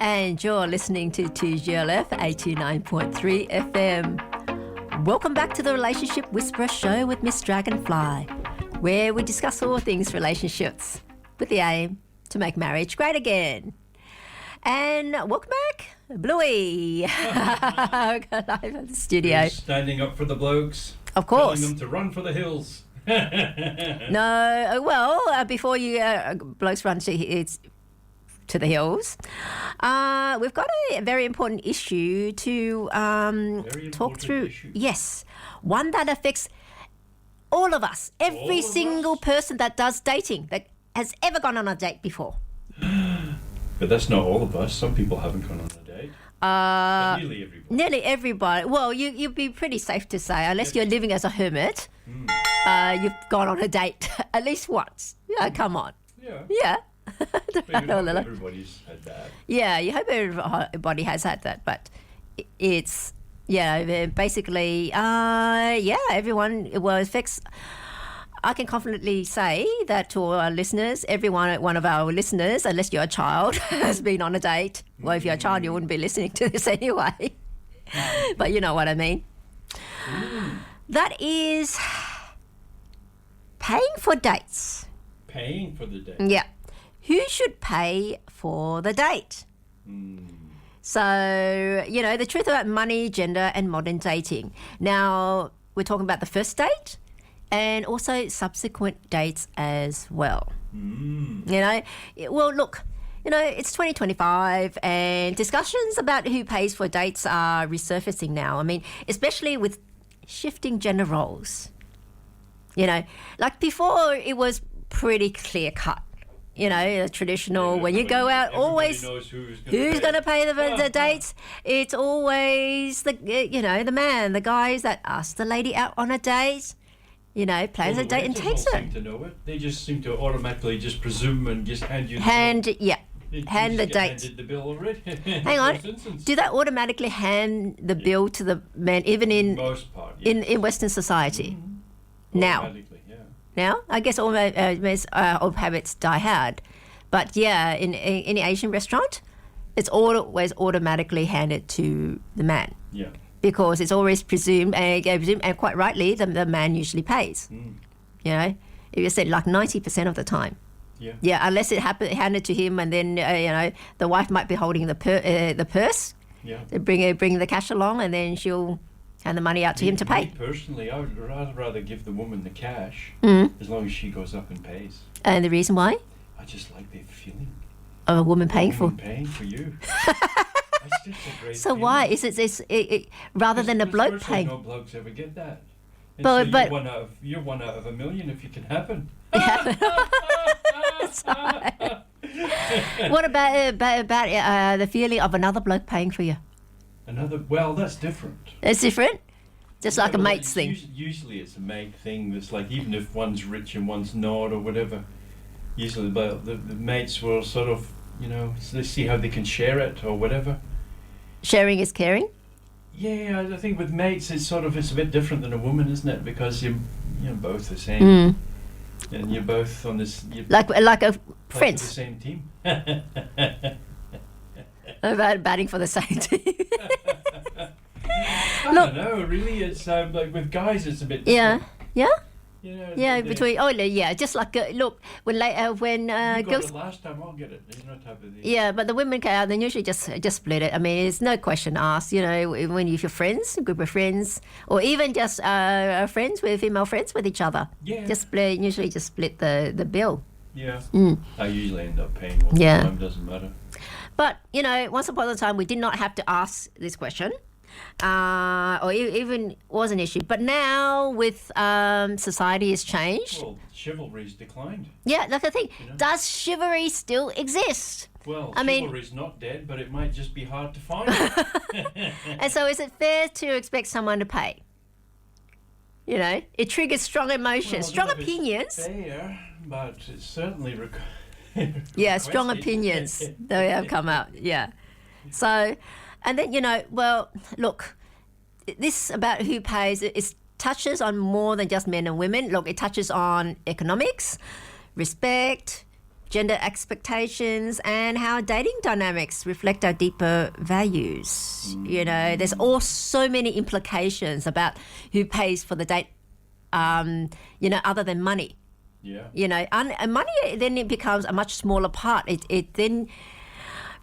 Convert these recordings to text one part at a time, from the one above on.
and you're listening to 2GLF 89.3 FM. Welcome back to the Relationship Whisperer Show with Miss Dragonfly, where we discuss all things relationships with the aim to make marriage great again. And welcome back, Bluey. Live at the studio. You're standing up for the blokes. Of course. Telling them to run for the hills. No, well, before you blokes run to the hills, we've got a very important issue to talk through. Issue. Yes, one that affects all of us, every single person that does dating, that has ever gone on a date before. But that's not all of us. Some people haven't gone on a date. But nearly everybody. Nearly everybody. Well, you'd be pretty safe to say, unless you're living as a hermit, you've gone on a date at least once. Yeah, come on. Yeah. Yeah. Everybody's had that. Yeah, you hope everybody has had that, but it's, basically, everyone, well, it affects. I can confidently say that to all our listeners, one of our listeners, unless you're a child, has been on a date. Well, if you're a child, you wouldn't be listening to this anyway. But you know what I mean. That is paying for dates. Paying for the date? Yeah. Who should pay for the date? So, the truth about money, gender, and modern dating. Now, we're talking about the first date and also subsequent dates as well. Well, look, it's 2025 and discussions about who pays for dates are resurfacing now. I mean, especially with shifting gender roles. Like before it was pretty clear cut. The traditional, when you go out, always who's going to pay the dates. It's always the man, the guys that ask the lady out on a date, plans a date and takes seem to know it. They just seem to automatically just presume and just hand you hand the date. Handed the bill already. Hang on, do they automatically hand the bill to the man, even in most part, yes. in Western society? Now. Now, I guess all old habits die hard. But yeah, in any Asian restaurant, it's always automatically handed to the man. Yeah. Because it's always presumed, and quite rightly, the man usually pays. If you said like 90% of the time. Yeah. Yeah, unless it handed to him, and then the wife might be holding the purse. Yeah. Bring the cash along, and then she'll hand the money out to him to pay. Personally, I would rather give the woman the cash as long as she goes up and pays. And the reason why? I just like the feeling of a woman paying for you. That's just a great so feeling. why is it rather than a bloke paying? No blokes ever get that. And but you're one out of a million if you can happen. What about the feeling of another bloke paying for you? Well, that's different. It's different? Just like a mate's thing? Usually it's a mate thing. That's like, even if one's rich and one's not or whatever, usually the mates will sort of, they see how they can share it or whatever. Sharing is caring? Yeah, I think with mates it's a bit different than a woman, isn't it? Because you're both the same. And you're both on this... Like a friends? The same team. About batting for the same team. I don't know, really. It's like with guys, it's a bit different. Yeah? Between just like look, when you girls got it last time, I'll get it. There's no type of thing. Yeah, but the women go out, then usually just split it. I mean, it's no question asked. When you're friends, a group of friends, or even just friends with female friends with each other. Yeah. Usually just split the bill. Yeah. I usually end up paying all the time. Doesn't matter. But once upon a time, we did not have to ask this question. Or even was an issue. But now with society has changed. Well, chivalry's declined. Yeah, like I think, does chivalry still exist? Well, chivalry's not dead, but it might just be hard to find. And so is it fair to expect someone to pay? It triggers strong emotions, strong opinions. It's fair, but it's certainly strong opinions. They have come out, yeah. So... And then, look, this about who pays, it touches on more than just men and women. Look, it touches on economics, respect, gender expectations, and how dating dynamics reflect our deeper values. You know, there's so many implications about who pays for the date, you know, other than money. Yeah. You know, and money, then it becomes a much smaller part. It then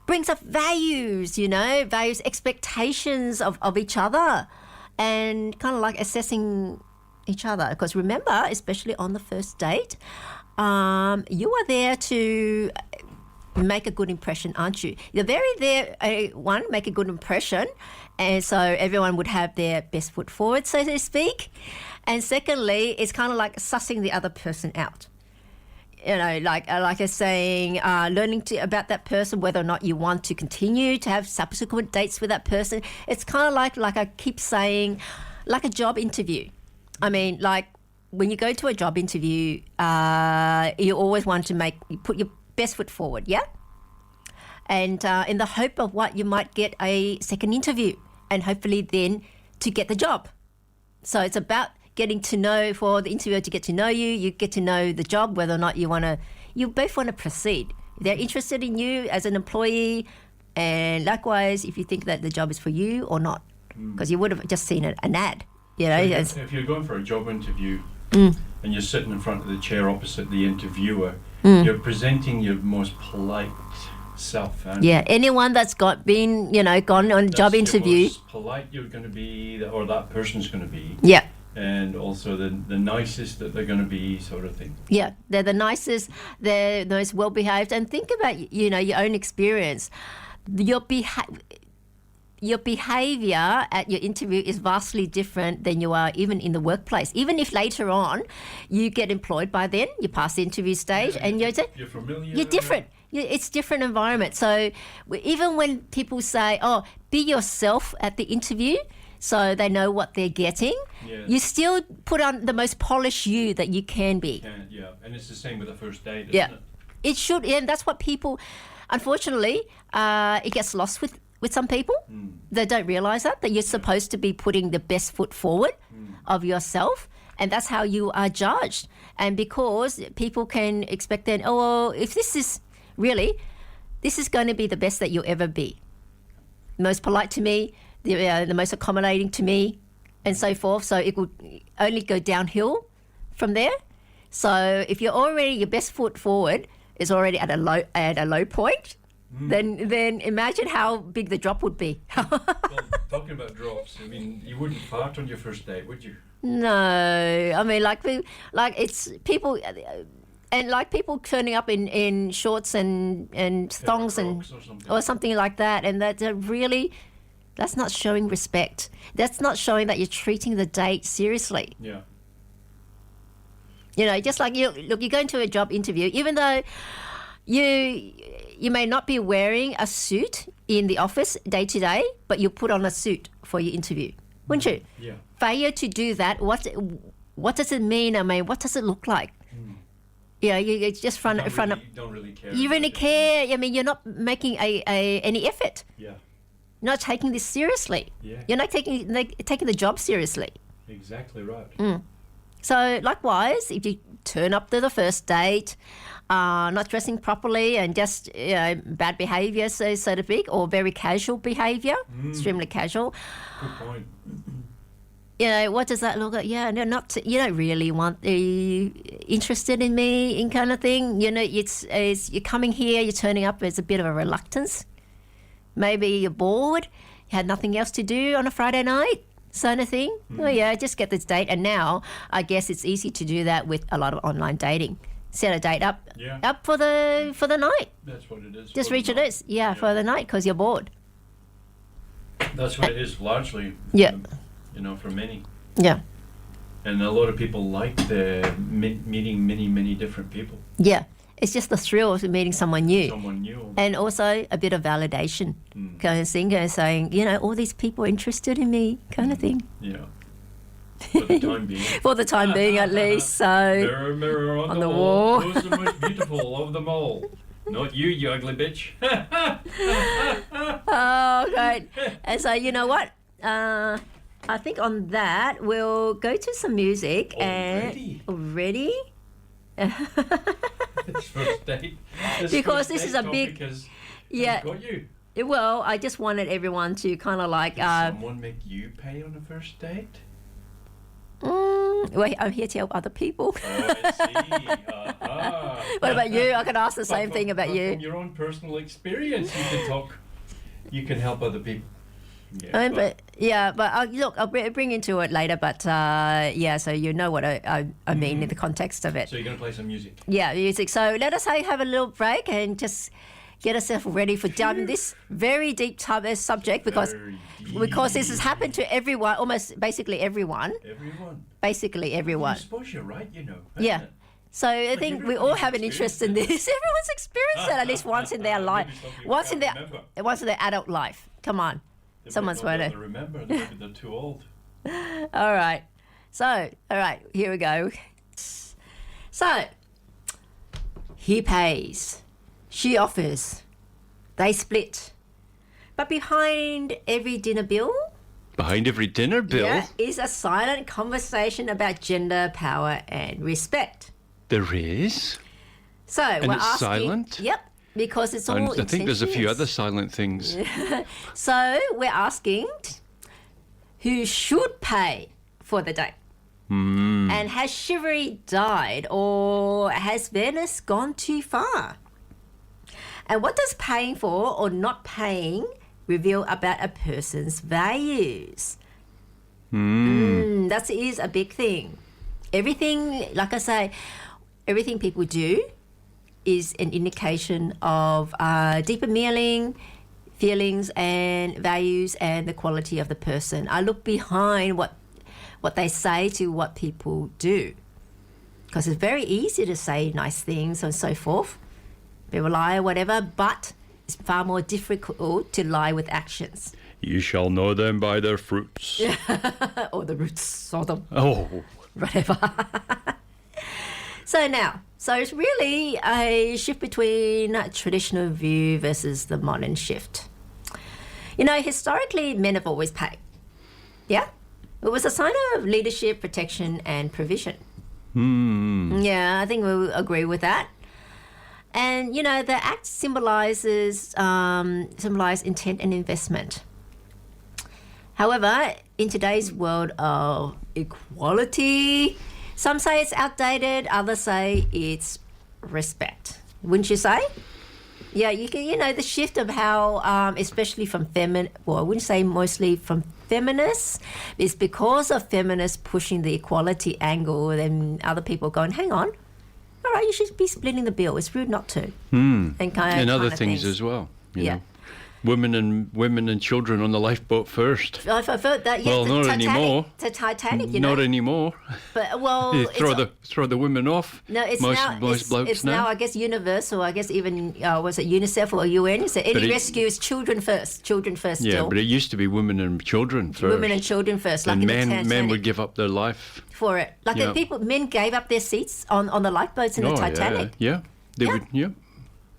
brings up values, you know, values, expectations of each other, and kind of like assessing each other. Because remember, especially on the first date, you are there to make a good impression, aren't you? You're very there, one, make a good impression, and so everyone would have their best foot forward, so to speak. And secondly, it's kind of like sussing the other person out. You know, like I was saying, learning about that person, whether or not you want to continue to have subsequent dates with that person. It's kind of like I keep saying, like a job interview. I mean, like when you go to a job interview, you always want to put your best foot forward, yeah? And in the hope of what you might get a second interview, and hopefully then to get the job. So it's about getting to know, for the interviewer to get to know you, you get to know the job, whether or not you both want to proceed. They're interested in you as an employee, and likewise, if you think that the job is for you or not, because you would have just seen an ad. You know, so if you're going for a job interview and you're sitting in front of the chair opposite the interviewer, you're presenting your most polite self. Yeah, anyone that's gone on a job interview, most polite you're going to be, or that person's going to be. Yeah. And also the nicest that they're going to be, sort of thing. Yeah, they're the nicest, they're the most well behaved. And think about, you know, your own experience. Your behavior at your interview is vastly different than you are even in the workplace. Even if later on you get employed by then, you pass the interview stage, and you're familiar. You're different. It's different environment. So even when people say, "Oh, be yourself at the interview," so they know what they're getting, you still put on the most polished you that you can be. Yeah, and it's the same with the first date, isn't it? It should, and that's what people, unfortunately, it gets lost with some people. They don't realise that you're supposed to be putting the best foot forward of yourself, and that's how you are judged. And because people can expect then, oh, well, if this is going to be the best that you'll ever be. Most polite to me, the most accommodating to me, and so forth. So it would only go downhill from there. So if you're already, your best foot forward is already at a low point, then imagine how big the drop would be. Well, talking about drops, I mean, you wouldn't fart on your first date, would you? No, I mean, it's people, and like people turning up in shorts and thongs or something like that, and that's not showing respect. That's not showing that you're treating the date seriously. Yeah. You know, just like you go into a job interview, even though you may not be wearing a suit in the office day to day, but you put on a suit for your interview, wouldn't you? Yeah. Failure to do that, what does it mean? I mean, what does it look like? You know, you just front of. Don't really care. You really care. I mean, you're not making any effort. Yeah. Not taking this seriously. Yeah. You're not taking the job seriously. Exactly right. So likewise, if you turn up to the first date, not dressing properly and just bad behaviour, so to speak, or very casual behaviour, extremely casual. Good point. You know, what does that look like? Yeah, no, you don't really want interested in me, in kind of thing. You know, it's you're coming here, you're turning up. There's a bit of a reluctance. Maybe you're bored. You had nothing else to do on a Friday night, sort of thing. Oh yeah, just get this date. And now I guess it's easy to do that with a lot of online dating. Set a date up for the night. That's what it is. Just reach it is, for the night because you're bored. That's what it is largely. Yeah. You know, for many. Yeah. And a lot of people like the meeting many different people. Yeah. It's just the thrill of meeting someone new. Someone new. And also a bit of validation kind of thing, saying, you know, all these people are interested in me kind of thing. Yeah. For the time being. For the time being, at least. So Mirror, mirror on the wall. Who's the most beautiful of them all? Not you, you ugly bitch. Oh, great. And so, you know what? I think on that, we'll go to some music. Already? Already? This first date. Because this is a big- Yeah. Got you. Well, I just wanted everyone to kind of like. Did someone make you pay on a first date? Wait, I'm here to help other people. Oh, I see. What about you? I can ask the same But thing about from you. From your own personal experience, you can talk. You can help other people. Yeah, but look, I'll bring into it later. But yeah, so you know what I mean in the context of it. So you're going to play some music. Yeah, music. So let us have a little break and just get ourselves ready for this very deep subject because this has happened to everyone, almost basically everyone. Everyone. Basically everyone. I suppose you're right, you know. Yeah. It? So I think we all have an interest in this. Everyone's experienced it at least once in their life, once in their adult life. Come on, someone's going photo. to remember. Maybe they're too old. All right. So, here we go. So, he pays, she offers, they split. But behind every dinner bill, is a silent conversation about gender, power, and respect. There is. So and we're it's asking. Silent. Yep, because it's all. And I think there's a few other silent things. So we're asking, who should pay for the date? And has chivalry died, or has Venice gone too far? And what does paying for or not paying reveal about a person's values? That is a big thing. Everything, like I say, everything people do is an indication of deeper feelings and values and the quality of the person. I look behind what they say to what people do, because it's very easy to say nice things and so forth, be a liar, whatever, but it's far more difficult to lie with actions. You shall know them by their fruits. Or the roots of them. Oh. Whatever. So it's really a shift between traditional view versus the modern shift. You know, historically, men have always paid. Yeah? It was a sign of leadership, protection, and provision. Yeah, I think we'll agree with that. And, you know, the act symbolize intent and investment. However, in today's world of equality, some say it's outdated, others say it's respect. Wouldn't you say? Yeah, you can. You know, the shift of how, especially from I wouldn't say mostly from feminists, is because of feminists pushing the equality angle. Then other people going, hang on, all right, you should be splitting the bill. It's rude not to. And other things as well. You know. Women and children on the lifeboat first. I've heard that. Well, not anymore. The Titanic, you know. Not anymore. But well, you throw the women off. No, it's most blokes it's now. I guess universal. I guess even was it UNICEF or UN? So any rescue is children first. Children first. Yeah, still. But it used to be women and children first. Women and children first. Like and in men, the Titanic. men would give up their life for it. Like men gave up their seats on the lifeboats in the Titanic. Yeah, they would. Yeah.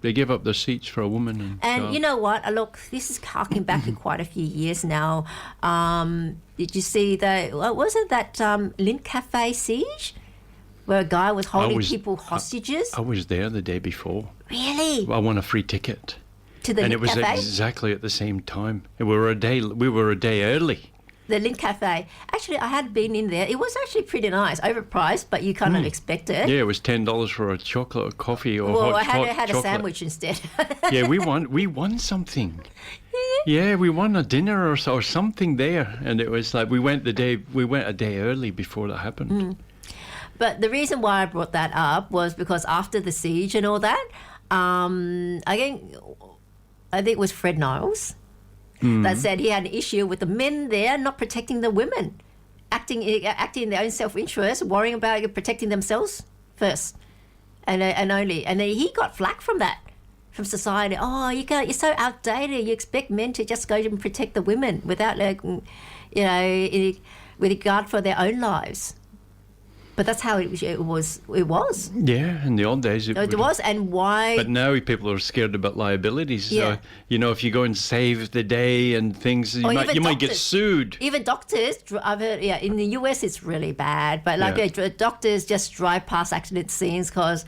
They gave up their seats for a woman. And you know what? Look, this is harking back to quite a few years now. Did you see wasn't that Lint Cafe siege? Where a guy was holding people hostages? I was there the day before. Really? I won a free ticket. To the and Lint Cafe? And it was exactly at the same time. We were a day early. The Lint Cafe. Actually, I had been in there. It was actually pretty nice. Overpriced, but you kind of expect it. Yeah, it was $10 for a chocolate or coffee or well, hot I had chocolate. a sandwich instead. Yeah, we won something. Yeah, we won a dinner or something there, and it was like we went a day early before that happened. But the reason why I brought that up was because after the siege and all that, I think it was Fred Niles that said he had an issue with the men there not protecting the women, acting in their own self-interest, worrying about protecting themselves first, and only. And then he got flack from that, from society. Oh, you're so outdated. You expect men to just go and protect the women without, with regard for their own lives. But that's how it was. It was. Yeah, in the old days It was, and why? But now people are scared about liabilities. Yeah. So, you know, if you go and save the day and things, you might get sued. Even doctors, I've heard, in the US it's really bad, but doctors just drive past accident scenes because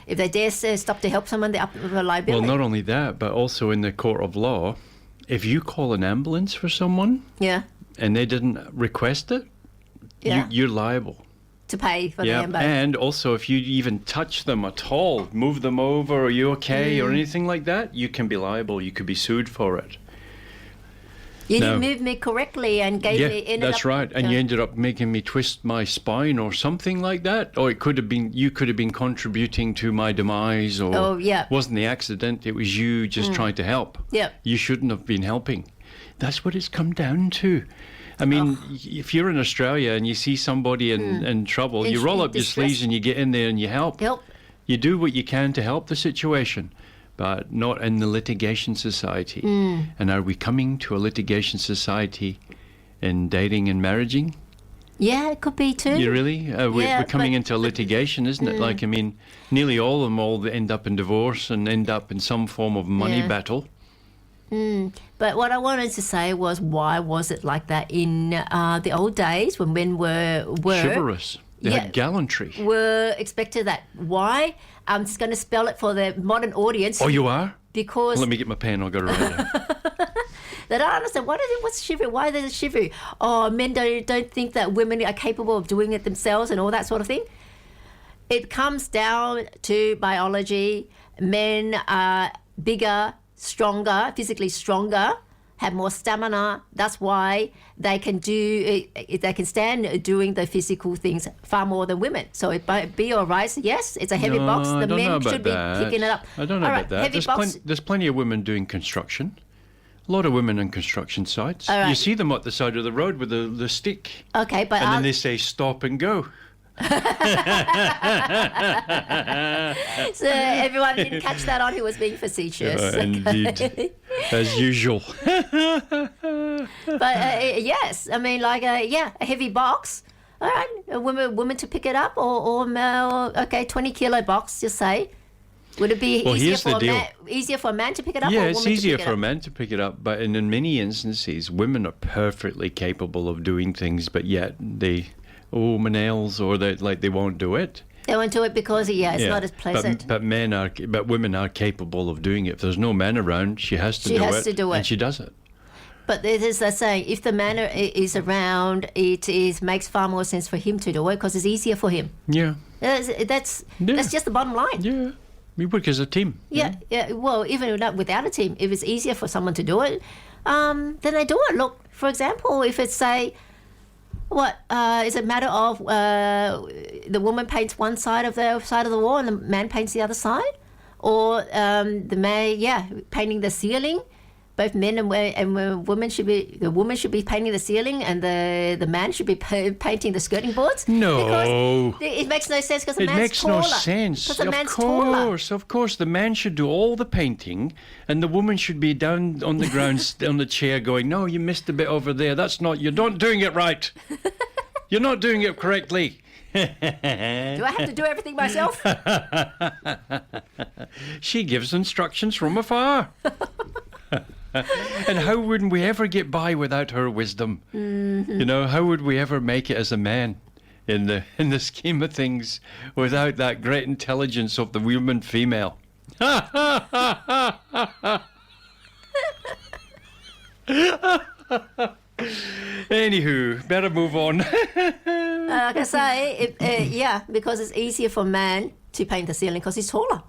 if they dare stop to help someone, they're up for liability. Well, not only that, but also in the court of law, if you call an ambulance for someone and they didn't request it, you're liable. To pay for the ambulance. And also if you even touch them at all, move them over, are you okay, or anything like that, you can be liable. You could be sued for it. You didn't move me correctly and that's right. And you ended up making me twist my spine or something like that. Or you could have been contributing to my demise, or wasn't the accident, it was you just trying to help. Yeah. You shouldn't have been helping. That's what it's come down to. I mean, if you're in Australia and you see somebody in trouble, you roll up your sleeves and you get in there and you help. You do what you can to help the situation, but not in the litigation society. And are we coming to a litigation society in dating and marrying? Yeah, it could be too. You really? We're coming into litigation, isn't it? Like, I mean, nearly all of them all end up in divorce and end up in some form of money battle. But what I wanted to say was, why was it like that in the old days when men were chivalrous? They had gallantry. Were expected that. Why? I'm just going to spell it for the modern audience. Oh, you are? Because... Let me get my pen. I'll go to write it. They don't understand. What's chivalry? Why there's chivalry? Oh, men don't think that women are capable of doing it themselves and all that sort of thing. It comes down to biology. Men are bigger, stronger, physically stronger, have more stamina. That's why they can stand doing the physical things far more than women. So it might be all right. So yes, it's a heavy box. The men should be picking it up. I don't know about that. There's plenty of women doing construction. A lot of women on construction sites. Right. You see them at the side of the road with the stick. Okay, but then they say stop and go. So everyone didn't catch that on who was being facetious. Indeed, as usual. But yes, I mean, like a heavy box. All right, a woman to pick it up, or 20-kilo box. Just say, would it be easier for a man to pick it up? Yeah, or a it's woman easier to pick for it a man to pick it up, but in many instances, women are perfectly capable of doing things, but yet my nails, or they won't do it. They won't do it because it's not as pleasant. But women are capable of doing it. If there's no man around, she has to do it, and she does it. But there's a saying: if the man is around, it makes far more sense for him to do it because it's easier for him. Yeah, that's just the bottom line. Yeah, we work as a team. Yeah. Well, even without a team, if it's easier for someone to do it, then they do it. Look, for example, if it's is it a matter of the woman paints one side of the wall and the man paints the other side, or the man painting the ceiling? Both men and women the woman should be painting the ceiling, and the man should be painting the skirting boards. No, because it makes no sense because the man's taller. It makes no sense. Because the man's taller. Of course, the man should do all the painting, and the woman should be down on the ground on the chair, going, "No, you missed a bit over there. You're not doing it right. You're not doing it correctly." Do I have to do everything myself? She gives instructions from afar. And how wouldn't we ever get by without her wisdom? Mm-hmm. You know, how would we ever make it as a man in the scheme of things without that great intelligence of the woman female? Anywho, better move on. Like I say, because it's easier for a man to paint the ceiling because he's taller.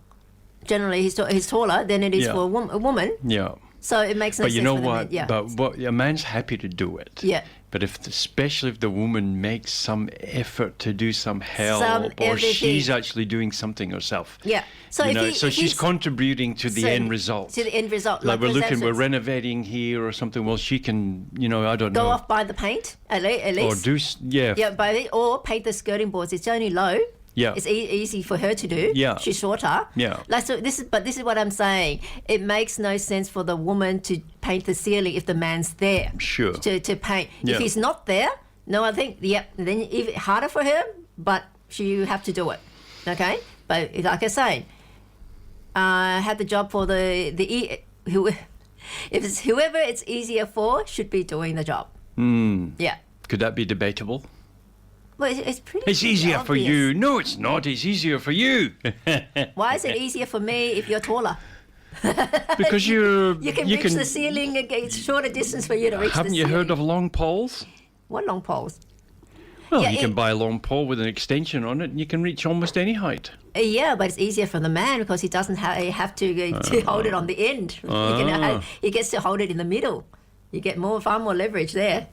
Generally, he's taller than it is for a woman. Yeah. So it makes no sense. But you know what? But a man's happy to do it. Yeah. But especially if the woman makes some effort to do some help, or she's actually doing something herself. Yeah. So she's contributing to the end result. To the end result. Like we're renovating here or something. Well, she can, I don't know. Go off by the paint at least. Or paint the skirting boards. It's only low. Yeah. It's easy for her to do. Yeah. She's shorter. Yeah. This is what I'm saying. It makes no sense for the woman to paint the ceiling if the man's there. Sure. To paint. Yeah. If he's not there, no, I think, then even harder for her, but you have to do it. Okay, but like I say, have the job for if it's whoever it's easier for should be doing the job. Yeah. Could that be debatable? Well, it's pretty. It's easier for obvious. you. No, it's not. It's easier for you. Why is it easier for me if you're taller? Because you can reach the ceiling. It's shorter distance for you to reach the ceiling. Haven't you heard of long poles? What long poles? Well, you can buy a long pole with an extension on it, and you can reach almost any height. Yeah, but it's easier for the man because he doesn't have to hold it on the end. He gets to hold it in the middle. You get far more leverage there.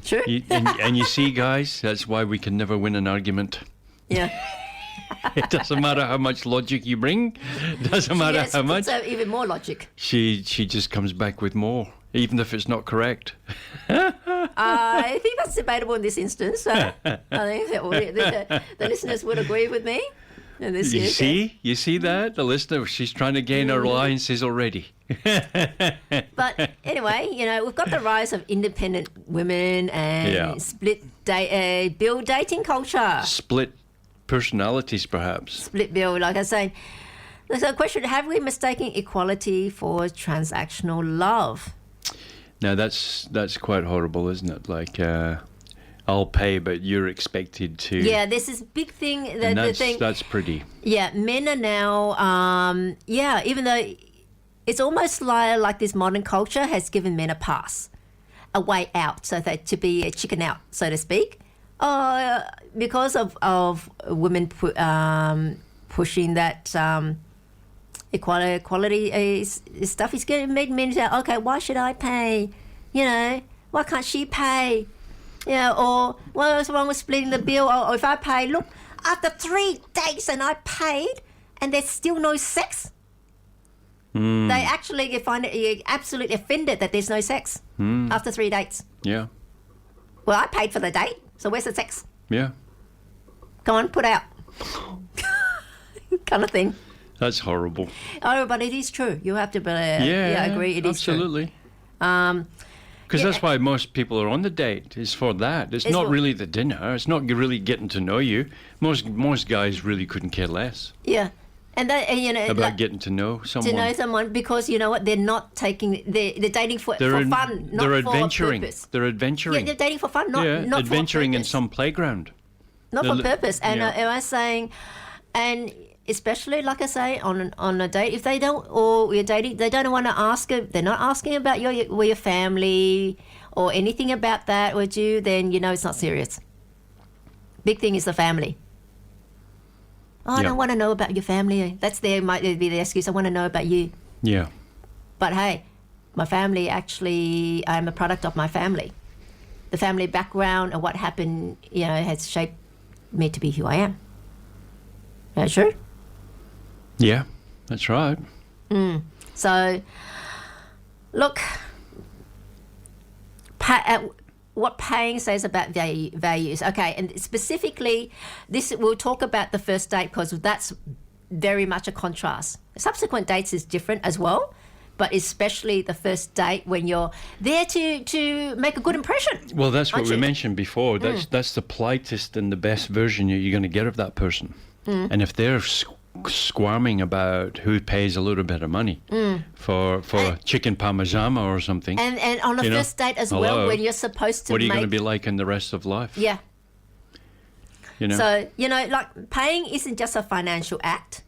True. And you see, guys, that's why we can never win an argument. Yeah. It doesn't matter how much logic you bring. It doesn't matter how much. So even more logic. She just comes back with more, even if it's not correct. I think that's debatable in this instance. I think that the listeners would agree with me. You see that? The listener, she's trying to gain her alliances already. But anyway, we've got the rise of independent women and split bill dating culture. Split personalities, perhaps. Split bill, like I was saying. There's a question: have we mistaken equality for transactional love? Now that's quite horrible, isn't it? Like, I'll pay, but you're expected to. Yeah, there's this big thing. That's pretty. Yeah, men are now. Even though it's almost like this modern culture has given men a pass, a way out, so that to be a chicken out, so to speak. Because of women pushing that equality stuff, it's going to make men say, okay, why should I pay? Why can't she pay? Or what's wrong with splitting the bill? Or if I pay, look, after 3 dates and I paid and there's still no sex. They actually find it absolutely offended that there's no sex after 3 dates. Yeah. Well, I paid for the date, so where's the sex? Yeah. Come on, put out. Kind of thing. That's horrible. Oh, but it is true. You have to agree it is true. Absolutely. Because that's why most people are on the date, is for that. It's not really the dinner. It's not really getting to know you. Most guys really couldn't care less. Yeah. And that, about getting to know someone. To know someone, because you know what, they're not taking, they're dating for fun, not they're for adventuring. purpose. They're adventuring. Yeah, they're dating for fun, not adventuring for in some playground. Not for purpose. And I was saying, and especially like I say on a date, if they don't, or you're dating, they don't want to ask. They're not asking about your family or anything about that with you. Then it's not serious. Big thing is the family. I don't want to know about your family. Might be the excuse. I want to know about you. Yeah. But hey, my family actually, I'm a product of my family. The family background and what happened, has shaped me to be who I am. Is that true? Yeah, that's right. So, look, what paying says about values. Okay, and specifically, we'll talk about the first date because that's very much a contrast. Subsequent dates is different as well, but especially the first date when you're there to make a good impression. Well, that's what we mentioned before. That's the politest and the best version you're going to get of that person. And if they're squirming about who pays a little bit of money for chicken parmesan or something. And on the first date as well, when you're supposed to what are you going to be like in the rest of life? Yeah. So, like paying isn't just a financial act.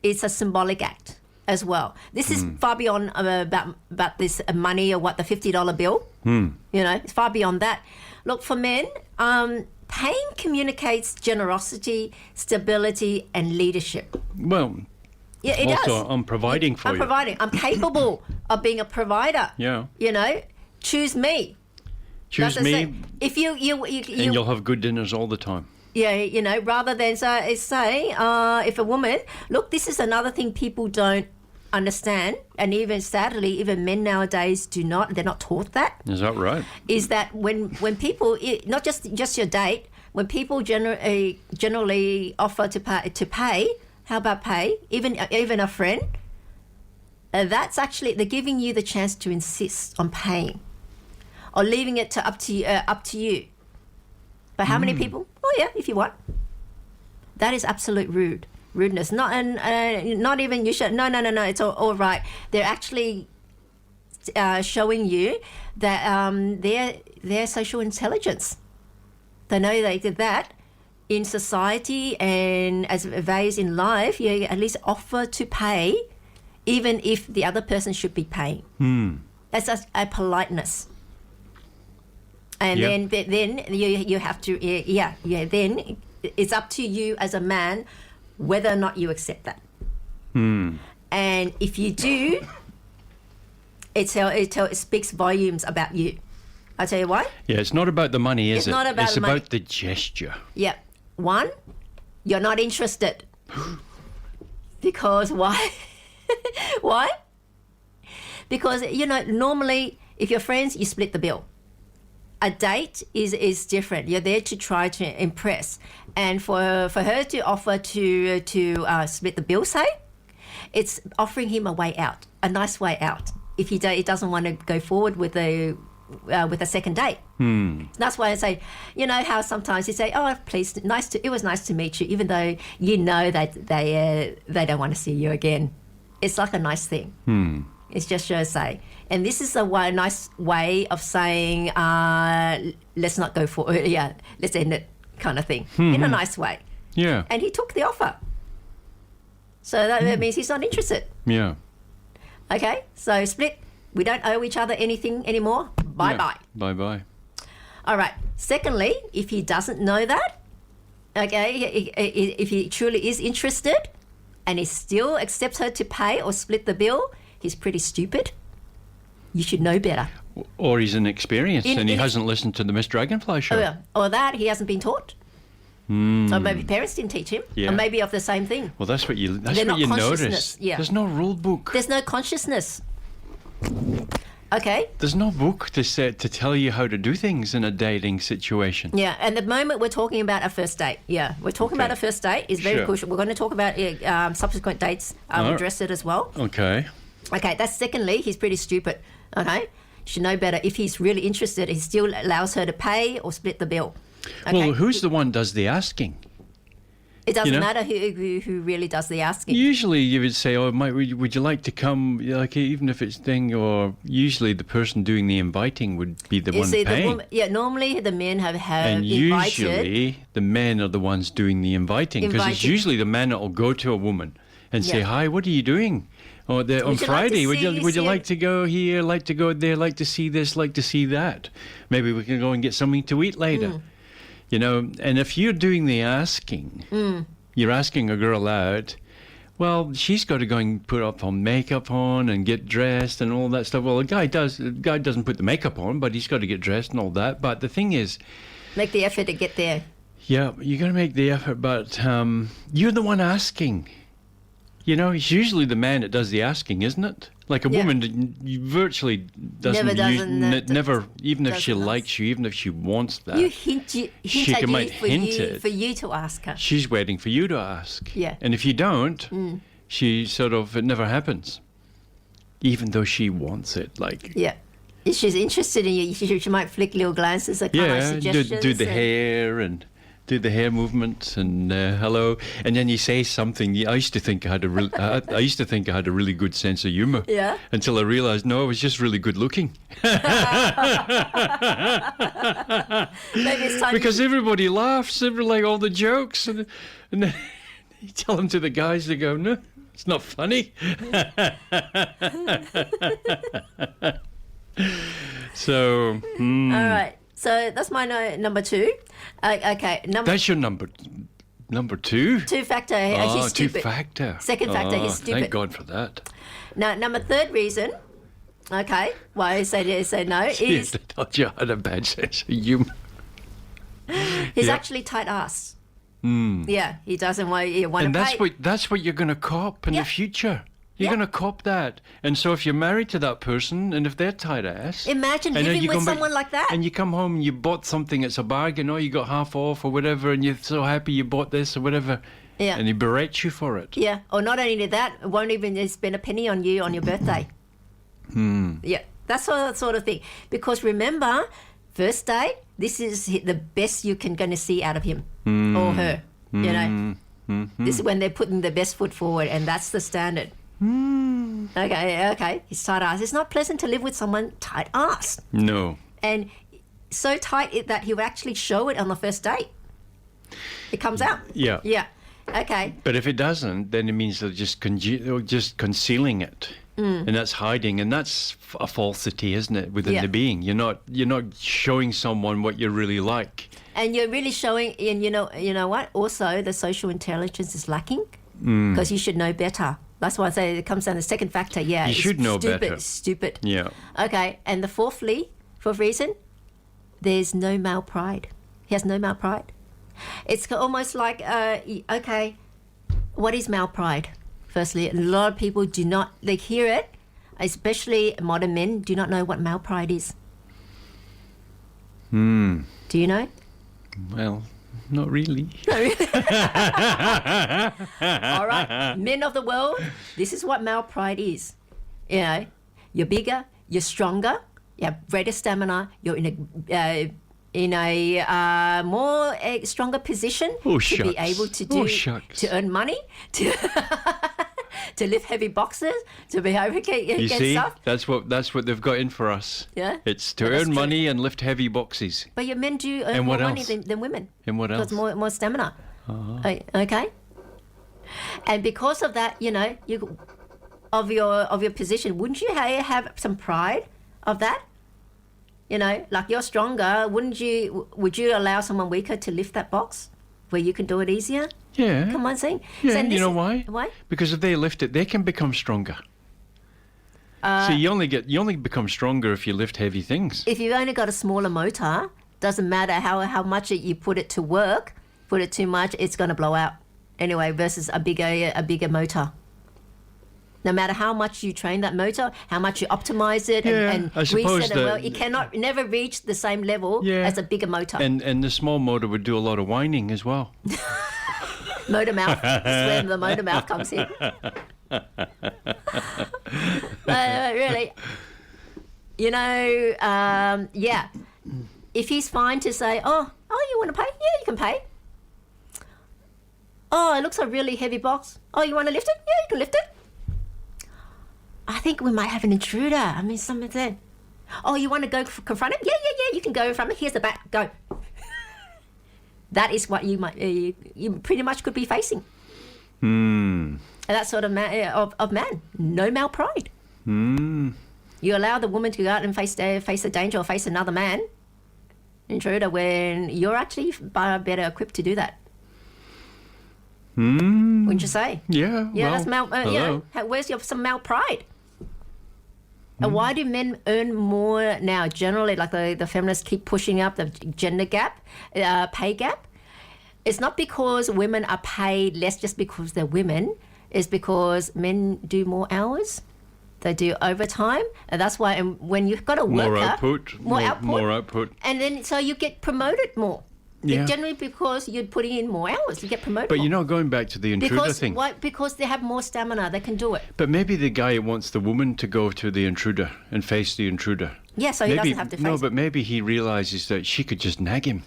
It's a symbolic act as well. This is far beyond about this money or what, the $50 bill. It's far beyond that. Look, for men, paying communicates generosity, stability, and leadership. Well, yeah, it also, does. I'm providing for you. I'm providing. I'm capable of being a provider. Yeah. Choose me. Choose me. If you and you'll have good dinners all the time. Yeah, rather than say, if a woman, look, this is another thing people don't understand, and even sadly, even men nowadays they're not taught that. Is that right? Is that when people, not just your date, when people generally offer to pay, how about pay? Even a friend, that's actually, they're giving you the chance to insist on paying, or leaving it up to you. But how many people? Oh yeah, if you want. That is absolute rudeness. Not even you should. No. It's all right. They're actually showing you that their social intelligence. They know they did that in society and as values in life. You at least offer to pay, even if the other person should be paying. That's a politeness. And then you have to then it's up to you as a man whether or not you accept that. And if you do, it speaks volumes about you. I'll tell you why. Yeah, it's not about the money, is it? Not about it's the money. about the gesture. Yeah. One, you're not interested. Because why? Why? Because, normally if you're friends, you split the bill. A date is different. You're there to try to impress. And for her to offer to split the bill, say, it's offering him a way out, a nice way out, if he doesn't want to go forward with a second date. That's why I say, how sometimes you say, oh, please, it was nice to meet you, even though you know that they don't want to see you again. It's like a nice thing. It's just to say. And this is a nice way of saying, let's not go for it. Yeah, let's end it kind of thing in a nice way. Yeah. And he took the offer. So that means he's not interested. Yeah. Okay, so split. We don't owe each other anything anymore. Bye-bye. Bye-bye. All right. Secondly, if he doesn't know that, okay, if he truly is interested and he still accepts her to pay or split the bill, he's pretty stupid. You should know better. Or he's inexperienced and he hasn't listened to the Miss Dragonfly show. Oh, yeah. Or that he hasn't been taught. Or maybe parents didn't teach him. Yeah. Or maybe of the same thing. Well, that's what you notice. Yeah. There's no rule book. There's no consciousness. Okay. There's no book to tell you how to do things in a dating situation. Yeah, and the moment we're talking about a first date, we're talking about a first date is very crucial. We're going to talk about subsequent dates. I'll address it as well. Okay. Okay, that's secondly, he's pretty stupid. Okay, you should know better. If he's really interested, he still allows her to pay or split the bill. Okay? Well, who's the one does the asking? It doesn't matter who really does the asking. Usually you would say, oh, would you like to come, like even if it's thing, or usually the person doing the inviting would be the one paying. Normally the men have and invited. Usually the men are the ones doing the inviting, because it's usually the man that will go to a woman and say, hi, what are you doing? Or on Friday, would you like to go here, like to go there, like to see this, like to see that? Maybe we can go and get something to eat later. And if you're doing the asking, you're asking a girl out, well, she's got to go and put up on makeup on and get dressed and all that stuff. Well, a guy doesn't put the makeup on, but he's got to get dressed and all that. But the thing is, make the effort to get there. Yeah, you got to make the effort, but you're the one asking. It's usually the man that does the asking, isn't it? Like a woman virtually doesn't never, even if she likes you, even if she wants that. She might hint it for you to ask her. She's waiting for you to ask. Yeah. And if you don't, it never happens. Even though she wants it, like. Yeah. If she's interested in you, she might flick little glances at kind of suggestions. Do the hair and do the hair movements and hello, and then you say something. I used to think I had a really good sense of humor. Yeah. Until I realized no, I was just really good looking. Maybe it's time because everybody laughs, like all the jokes, and then you tell them to the guys, they go, no, it's not funny. So. All right. So that's my number two. Okay. That's your number two? Two-factor. He's stupid. Two-factor. Second factor, he's stupid. Thank God for that. Now, number third reason, okay, why I say no, is... I thought you had a bad sense of humour. He's actually tight-ass. Yeah, he doesn't want to pay. And that's what you're going to cop in the future. You're going to cop that. And so if you're married to that person, and if they're tight-ass... Imagine living with someone like that. And you come home and you bought something, it's a bargain, or you got half off or whatever, and you're so happy you bought this or whatever. Yeah. And he berates you for it. Yeah. Or not only that, won't even spend a penny on you on your birthday. Yeah. That's sort of thing. Because remember, first date, this is the best you can going to see out of him or her. This is when they're putting their best foot forward, and that's the standard. Okay. He's tight ass. It's not pleasant to live with someone tight ass. No. And so tight that he'll actually show it on the first date. It comes out. Yeah. Yeah. Okay. But if it doesn't, then it means they're just concealing it, and that's hiding, and that's a falsity, isn't it? Within the being, you're not showing someone what you're really like, and you're really showing. And you know what? Also, the social intelligence is lacking because you should know better. That's why I say it comes down to the second factor. Yeah, you should know better. Stupid. Yeah. Okay, and the fourth reason, there's no male pride. He has no male pride. It's almost like, okay, what is male pride? Firstly, a lot of people do not, they hear it, especially modern men, do not know what male pride is. Do you know? Well, not really. All right, men of the world, this is what male pride is. You know, you're bigger, you're stronger, you have greater stamina, you're in a more stronger position to be able to to earn money, to lift heavy boxes, to be able to get stuff. That's what they've got in for us. Yeah, it's to earn money and lift heavy boxes. But your men do earn more money than women. And what else? Because more stamina. Okay. And because of that, of your position, wouldn't you have some pride of that? Like you're stronger, would you allow someone weaker to lift that box where you can do it easier? Yeah. Come on, saying. Yeah, so you know why? Why? Because if they lift it, they can become stronger. So you only become stronger if you lift heavy things. If you've only got a smaller motor, doesn't matter how much you put it to work, put it too much, it's going to blow out. Anyway, versus a bigger motor. No matter how much you train that motor, how much you optimize it and grease it, it cannot never reach the same level as a bigger motor. And the small motor would do a lot of whining as well. Motor mouth. That's where the motor mouth comes in. Really, if he's fine to say, oh, you want to pay? Yeah, you can pay. Oh, it looks a really heavy box. Oh, you want to lift it? Yeah, you can lift it. I think we might have an intruder. I mean, something said, oh, you want to go confront him? Yeah, you can go confront him. Here's the bat. Go. That is what you pretty much could be facing. And that sort of man. No male pride. You allow the woman to go out and face the danger or face another man, intruder, when you're actually better equipped to do that. Wouldn't you say? Yeah. Yeah, well, that's male. Where's some male pride? And why do men earn more now? Generally, like the feminists keep pushing up the gender gap, pay gap. It's not because women are paid less just because they're women. It's because men do more hours. They do overtime, and that's why. And when you've got a worker, more output, and then so you get promoted more. Yeah. Generally, because you're putting in more hours, you get promoted. But going back to the intruder thing. Why? Because they have more stamina, they can do it. But maybe the guy wants the woman to go to the intruder and face the intruder. Yeah, so he doesn't have to face. No, but maybe he realizes that she could just nag him.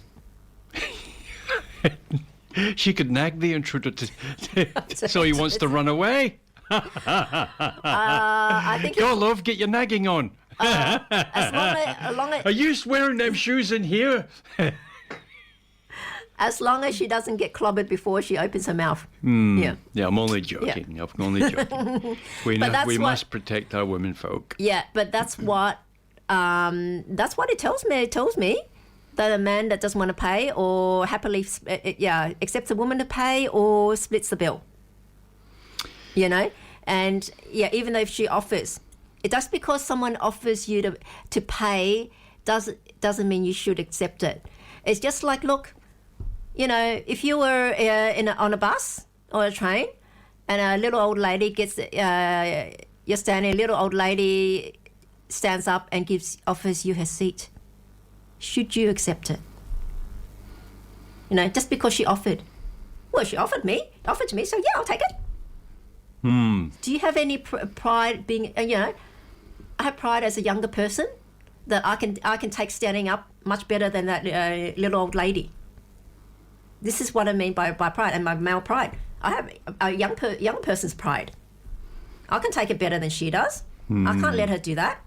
She could nag the intruder so he wants to run away. I think. Go, love, get your nagging on. As long as Are you wearing them shoes in here? As long as she doesn't get clobbered before she opens her mouth. Yeah, I'm only joking. Yeah. I'm only joking. We must protect our women folk. Yeah, but that's what it tells me. It tells me that a man that doesn't want to pay or happily accepts a woman to pay or splits the bill. And even though if she offers, it just because someone offers you to pay doesn't mean you should accept it. It's just like, look, if you were on a bus or a train and a little old lady you're standing, a little old lady stands up and offers you her seat. Should you accept it? Just because she offered. Well, she offered to me, so yeah, I'll take it. Do you have any pride being, I have pride as a younger person that I can take standing up much better than that little old lady. This is what I mean by pride and my male pride. I have a young person's pride. I can take it better than she does. I can't let her do that.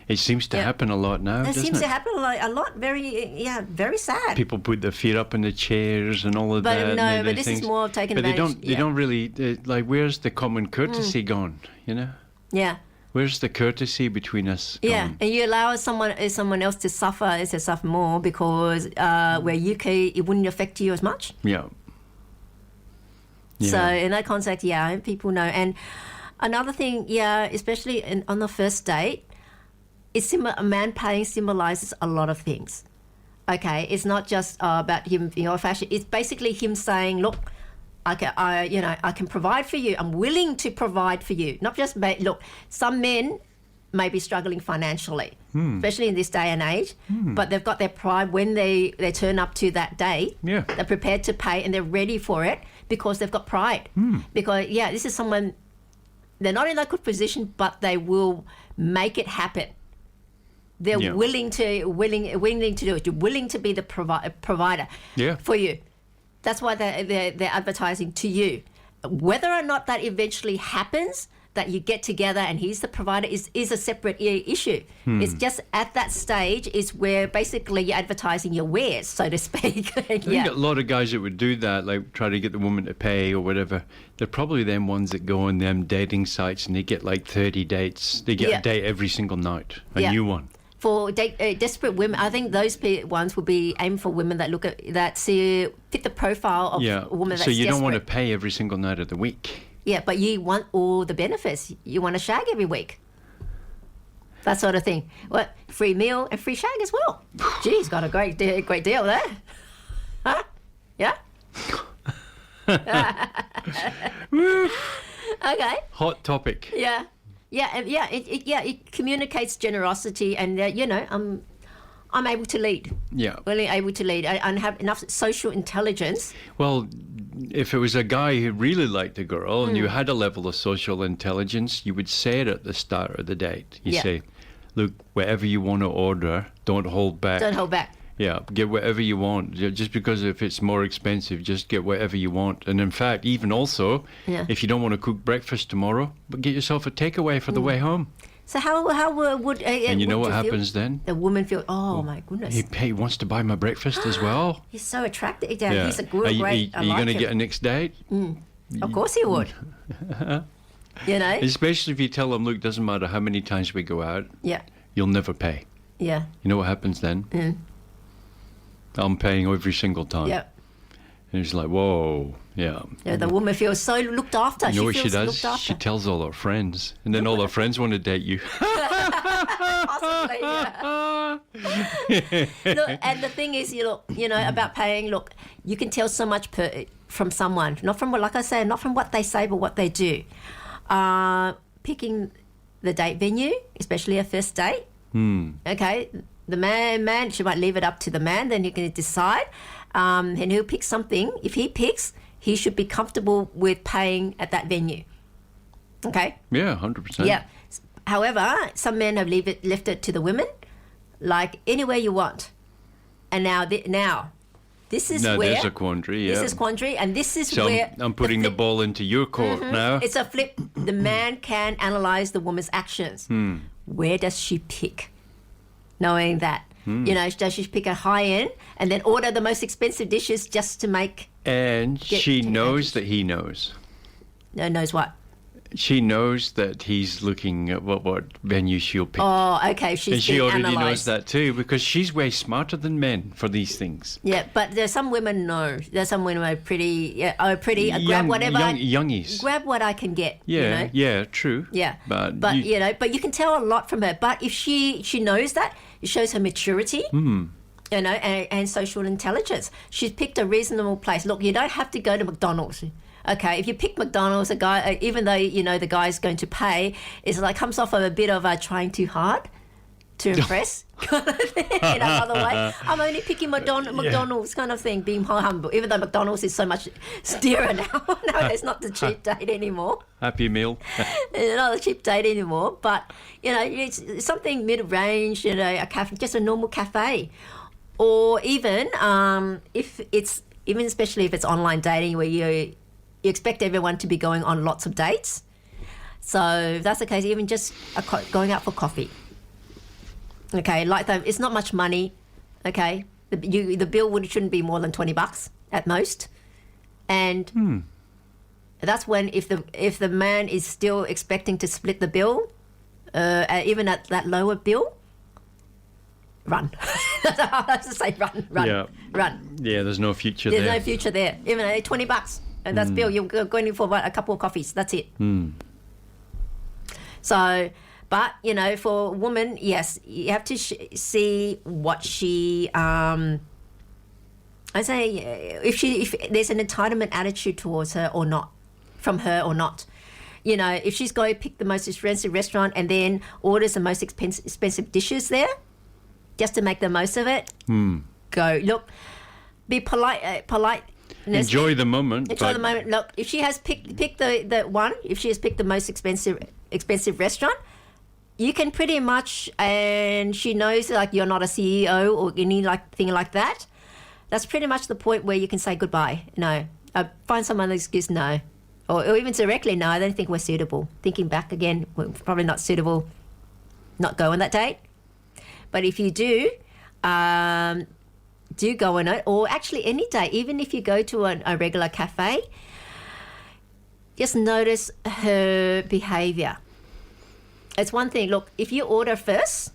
It seems to happen a lot now, doesn't it? It seems to happen a lot. Very sad. People put their feet up in the chairs and all of that. No, but this is more of taking advantage. But they don't really, like, where's the common courtesy gone, you know? Yeah. Where's the courtesy between us gone? Yeah, and you allow someone else to suffer more because where it wouldn't affect you as much. Yeah. So in that context, people know. And another thing, especially on the first date, a man paying symbolizes a lot of things. Okay, it's not just about him, fashion. It's basically him saying, "Look, I can provide for you. I'm willing to provide for you." Not just look. Some men may be struggling financially, especially in this day and age, but they've got their pride when they turn up to that date. Yeah, they're prepared to pay and they're ready for it because they've got pride. Because this is someone. They're not in that good position, but they will make it happen. They're willing to do it. You're willing to be the provider for you. That's why they're advertising to you. Whether or not that eventually happens, that you get together and he's the provider is a separate issue. It's just at that stage is where basically you're advertising your wares, so to speak. I think a lot of guys that would do that, like try to get the woman to pay or whatever, they're probably them ones that go on them dating sites and they get like 30 dates. They get a date every single night, a new one. For desperate women, I think those ones would be aimed for women that fit the profile of a woman that's so you desperate. don't want to pay every single night of the week. Yeah, but you want all the benefits. You want a shag every week. That sort of thing. What? Free meal and free shag as well. Geez, got a great deal there. Huh? Yeah? Okay. Hot topic. Yeah. It communicates generosity and, I'm able to lead. Yeah. Really able to lead and have enough social intelligence. Well, if it was a guy who really liked a girl and you had a level of social intelligence, you would say it at the start of the date. You say, look, whatever you want to order, don't hold back. Don't hold back. Yeah, get whatever you want. Just because if it's more expensive, just get whatever you want. And in fact, even also, if you don't want to cook breakfast tomorrow, but get yourself a takeaway for the way home. So how would and you know what happens then? The woman feels, my goodness. He wants to buy my breakfast as well. He's so attractive. He's a good, Are you going to him. get a next date? Of course he would. Especially if you tell him, look, doesn't matter how many times we go out. Yeah. You'll never pay. Yeah. You know what happens then? I'm paying every single time. Yeah. And he's like, whoa, yeah. Yeah, the woman feels so looked after. You know what she does? Looked after. She tells all her friends, and then all her friends want to date you. Possibly, yeah. Look, and the thing is, about paying. Look, you can tell so much from someone, not from what they say, but what they do. Picking the date venue, especially a first date. Okay, the man, she might leave it up to the man. Then you can decide, and he'll pick something. If he picks, he should be comfortable with paying at that venue. Okay. Yeah, 100%. Yeah. However, some men have left it to the women, like anywhere you want. And now this is where there's a quandary. Yeah. This is quandary, and this is so where I'm putting the ball into your court now. It's a flip. The man can analyze the woman's actions. Where does she pick? Knowing that, does she pick a high end and then order the most expensive dishes just to make? And she knows that he knows. No, knows what? She knows that he's looking at what venue she'll pick. Oh, okay. And she already knows that too, because she's way smarter than men for these things. Yeah, but there's some women know. There's some women are pretty. Grab whatever. Youngies. Grab what I can get. Yeah, yeah, true. Yeah, but you can tell a lot from her. But if she knows that, it shows her maturity. And social intelligence. She's picked a reasonable place. Look, you don't have to go to McDonald's. Okay, if you pick McDonald's, a guy, even though the guy's going to pay, it's like comes off of a bit of trying too hard to impress kind of thing. By the way, I'm only picking McDonald's kind of thing, being humble. Even though McDonald's is so much dearer now. No, it's not the cheap date anymore. Happy Meal. It's not a cheap date anymore, but it's something mid-range. A cafe, just a normal cafe, or even if it's even especially if it's online dating where you expect everyone to be going on lots of dates. So if that's the case, even just going out for coffee. Okay, like that, it's not much money. Okay, the bill shouldn't be more than $20 at most, and that's when if the man is still expecting to split the bill, even at that lower bill, run. That's how I have to say run. Yeah. Run. Yeah, there's no future there. There's no future there. Even at $20, and that's bill. You're going in for a couple of coffees. That's it. So, but for a woman, yes, you have to see what she. I say if there's an entitlement attitude towards her or not, from her or not. If she's going to pick the most expensive restaurant and then orders the most expensive dishes there, just to make the most of it, go. Look, be polite. Enjoy the moment. Enjoy the moment. Look, if she has picked the one, if she has picked the most expensive restaurant, you can pretty much, and she knows like you're not a CEO or anything like that. That's pretty much the point where you can say goodbye. No, find some other excuse. No, or even directly. No, I don't think we're suitable. Thinking back again, we're probably not suitable. Not go on that date. But if you do go on it, or actually any day, even if you go to a regular cafe, just notice her behaviour. It's one thing. Look, if you order first,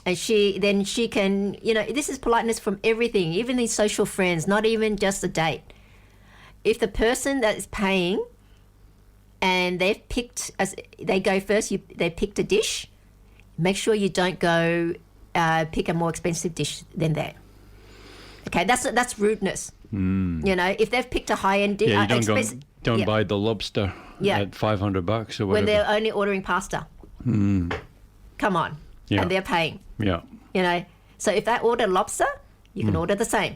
and she can, this is politeness from everything, even these social friends, not even just a date. If the person that is paying and they've picked, as they go first, they picked a dish, make sure you don't go pick a more expensive dish than that. Okay, that's rudeness. If they've picked a high-end dish, don't buy the lobster at $500 or whatever. When they're only ordering pasta. Come on. Yeah. And they're paying. Yeah. So if they order lobster, you can order the same.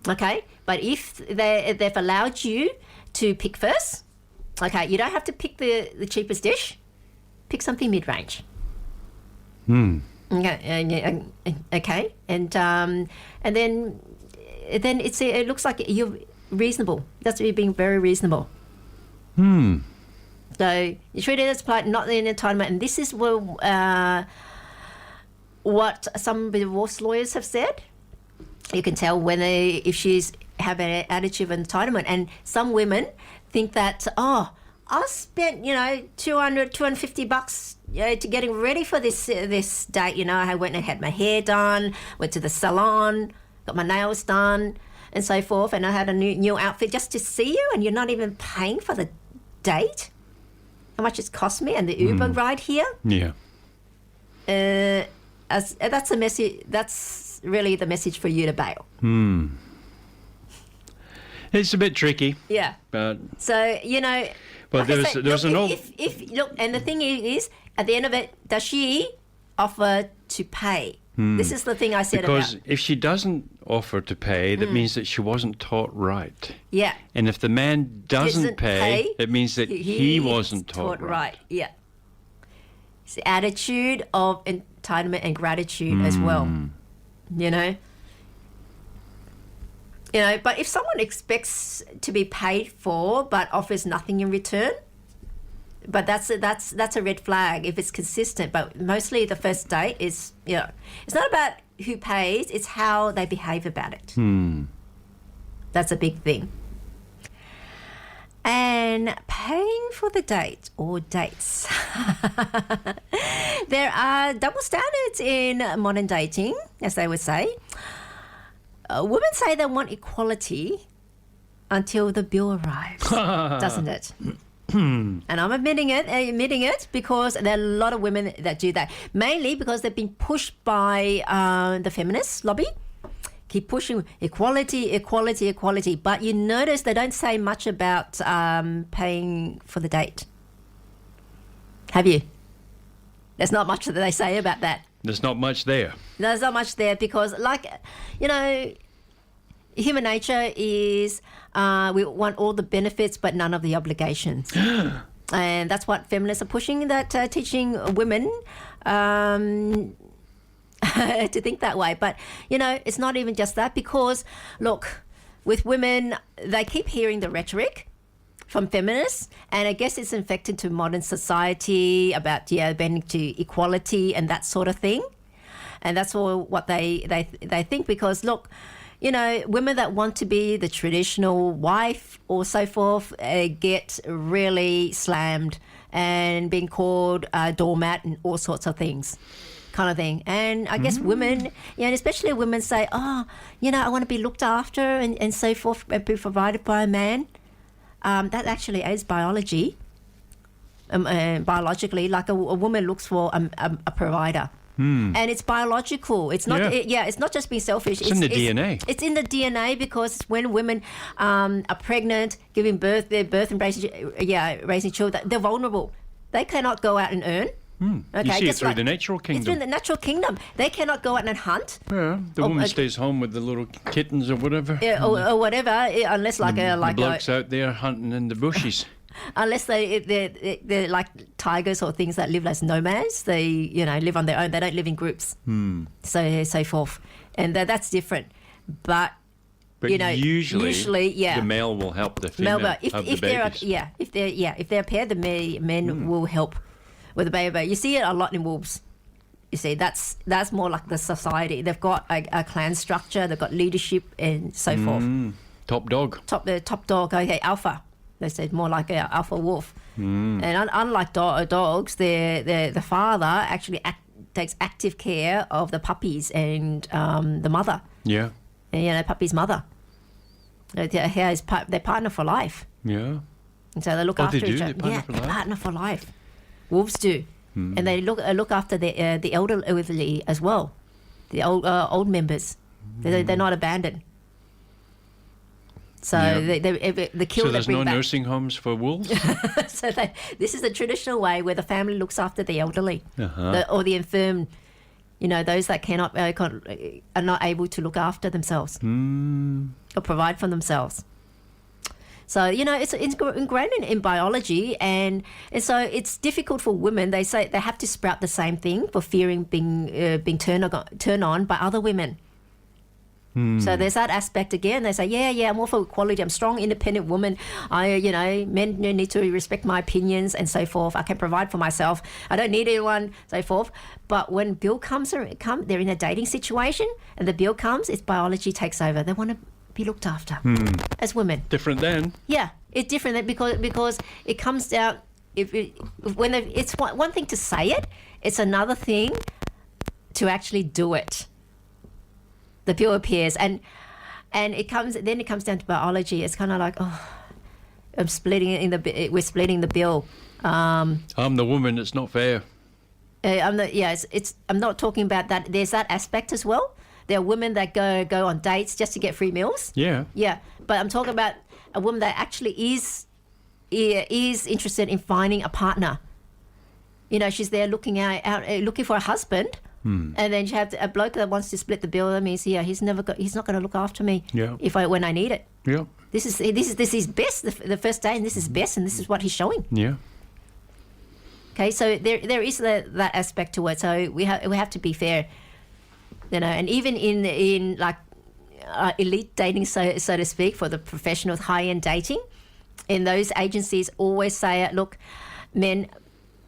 Okay? But if they've allowed you to pick first, okay, you don't have to pick the cheapest dish. Pick something mid-range. Okay. And then it looks like you're reasonable. That's you being very reasonable. So you treat it as polite, not an entitlement. And this is what some divorce lawyers have said. You can tell if she's have an attitude of entitlement. And some women think that, I spent, $250, to getting ready for this date. I went and had my hair done, went to the salon, got my nails done, and so forth. And I had a new outfit just to see you, and you're not even paying for the date. How much it's cost me and the Uber ride here. Yeah. That's a message. That's really the message for you to bail. It's a bit tricky. Yeah. But so But like there's an old. If look, and the thing is, at the end of it, does she offer to pay? This is the thing I said because about. If she doesn't offer to pay, that means that she wasn't taught right. Yeah. And if the man doesn't pay, it means that he wasn't taught right. Yeah. It's the attitude of entitlement and gratitude as well. But if someone expects to be paid for but offers nothing in return, but that's a red flag if it's consistent. But mostly the first date is, it's not about who pays, it's how they behave about it. That's a big thing. And paying for the date or dates. There are double standards in modern dating, as they would say. Women say they want equality until the bill arrives, doesn't it? And I'm admitting it because there are a lot of women that do that, mainly because they've been pushed by the feminist lobby. Keep pushing equality, but you notice they don't say much about paying for the date. Have you? There's not much that they say about that. There's not much there. There's not much there because, human nature is we want all the benefits but none of the obligations. And that's what feminists are pushing, that teaching women to think that way. But, it's not even just that because, look, with women, they keep hearing the rhetoric from feminists, and I guess it's infected to modern society about bending to equality and that sort of thing. And that's all what they think, because look, you know, women that want to be the traditional wife or so forth get really slammed and being called a doormat and all sorts of things, kind of thing. And I guess women, and especially women say, oh, you know, I want to be looked after and so forth and be provided by a man. That actually is biology. Biologically, like a woman looks for a provider. And it's biological. It's not. It's not just being selfish. It's in the DNA. It's in the DNA, because when women are pregnant, giving birth, and raising children, they're vulnerable. They cannot go out and earn. Okay, you see it through the natural kingdom. It's in the natural kingdom. They cannot go out and hunt. Yeah, the woman stays home with the little kittens or whatever. Or whatever, unless the bloke's out there hunting in the bushes. Unless they're like tigers or things that live as nomads. They, you know, live on their own. They don't live in groups. So forth. And that's different. But you know, usually the male will help the female have the babies. If they're paired, the men will help with the baby. You see it a lot in wolves. You see, that's more like the society. They've got a clan structure. They've got leadership and so forth. Top dog. Top dog. Okay, alpha. They said more like an alpha wolf. And unlike dogs, the father actually takes active care of the puppies and the mother. Yeah. And, you know, puppy's mother. They're partner for life. Yeah. And so they look after each other. They're partner for life. Wolves do. And they look after the elderly as well. The old members. They're not abandoned. So the kill. So there's no nursing homes for wolves. So this is the traditional way where the family looks after the elderly or the infirm. You know, those that are not able to look after themselves or provide for themselves. So, you know, it's ingrained in biology, and so it's difficult for women. They say they have to sprout the same thing for fearing being turned on by other women. So there's that aspect again. They say, I'm all for equality. I'm a strong, independent woman. Men need to respect my opinions and so forth. I can provide for myself. I don't need anyone, so forth. But when bill comes, they're in a dating situation, and the bill comes, it's biology takes over. They want to be looked after as women. Different then. Yeah, it's different then because it comes down. It's one thing to say it. It's another thing to actually do it. The bill appears, and it comes down to biology. It's kind of like, we're splitting the bill. I'm the woman. It's not fair. I'm not talking about that. There's that aspect as well. There are women that go on dates just to get free meals. Yeah. But I'm talking about a woman that actually is interested in finding a partner. You know, she's there looking for a husband. And then you have a bloke that wants to split the bill. That means, he's not going to look after me when I need it. Yeah. This is best the first day, and this is best, and this is what he's showing. Yeah. Okay, so there is that aspect to it. So we have to be fair, you know. And even in like elite dating, so to speak, for the professional high-end dating, in those agencies always say, look, men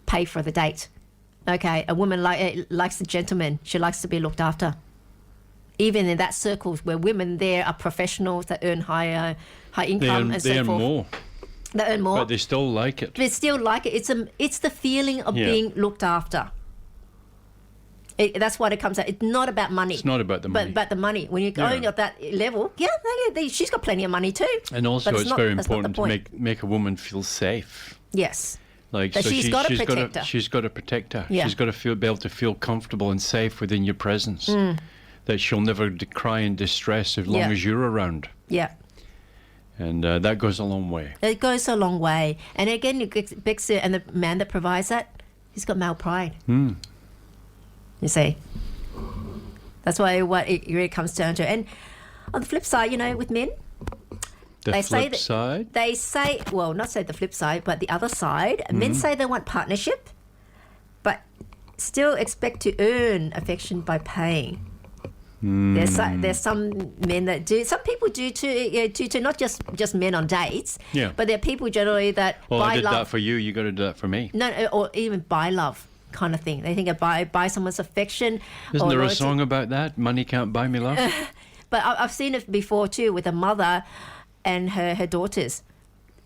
pay for the date. Okay, a woman likes the gentleman. She likes to be looked after. Even in that circles where women there are professionals that earn high income and so forth. They earn more. But they still like it. They still like it. It's the feeling of being looked after. That's what it comes out. It's not about money. It's not about the money. But the money. When you're going at that level, she's got plenty of money too. And also it's very important to make a woman feel safe. Yes. She's got to protect her. She's got to protect her. Yeah. She's got to be able to feel comfortable and safe within your presence. That she'll never cry in distress as long as you're around. Yeah. And that goes a long way. It goes a long way. And again, and the man that provides that, he's got male pride. You see. That's what it really comes down to. And on the flip side, you know, with men, They say, well, not say the flip side, but the other side. Men say they want partnership, but still expect to earn affection by paying. There's some men that do. Some people do too. Not just men on dates. Yeah. But there are people generally that Well, buy I did love. that for you. You got to do that for me. No, or even buy love kind of thing. They think of buy someone's affection. Isn't or there a loyalty. song about that? Money can't buy me love. But I've seen it before too with a mother and her daughters.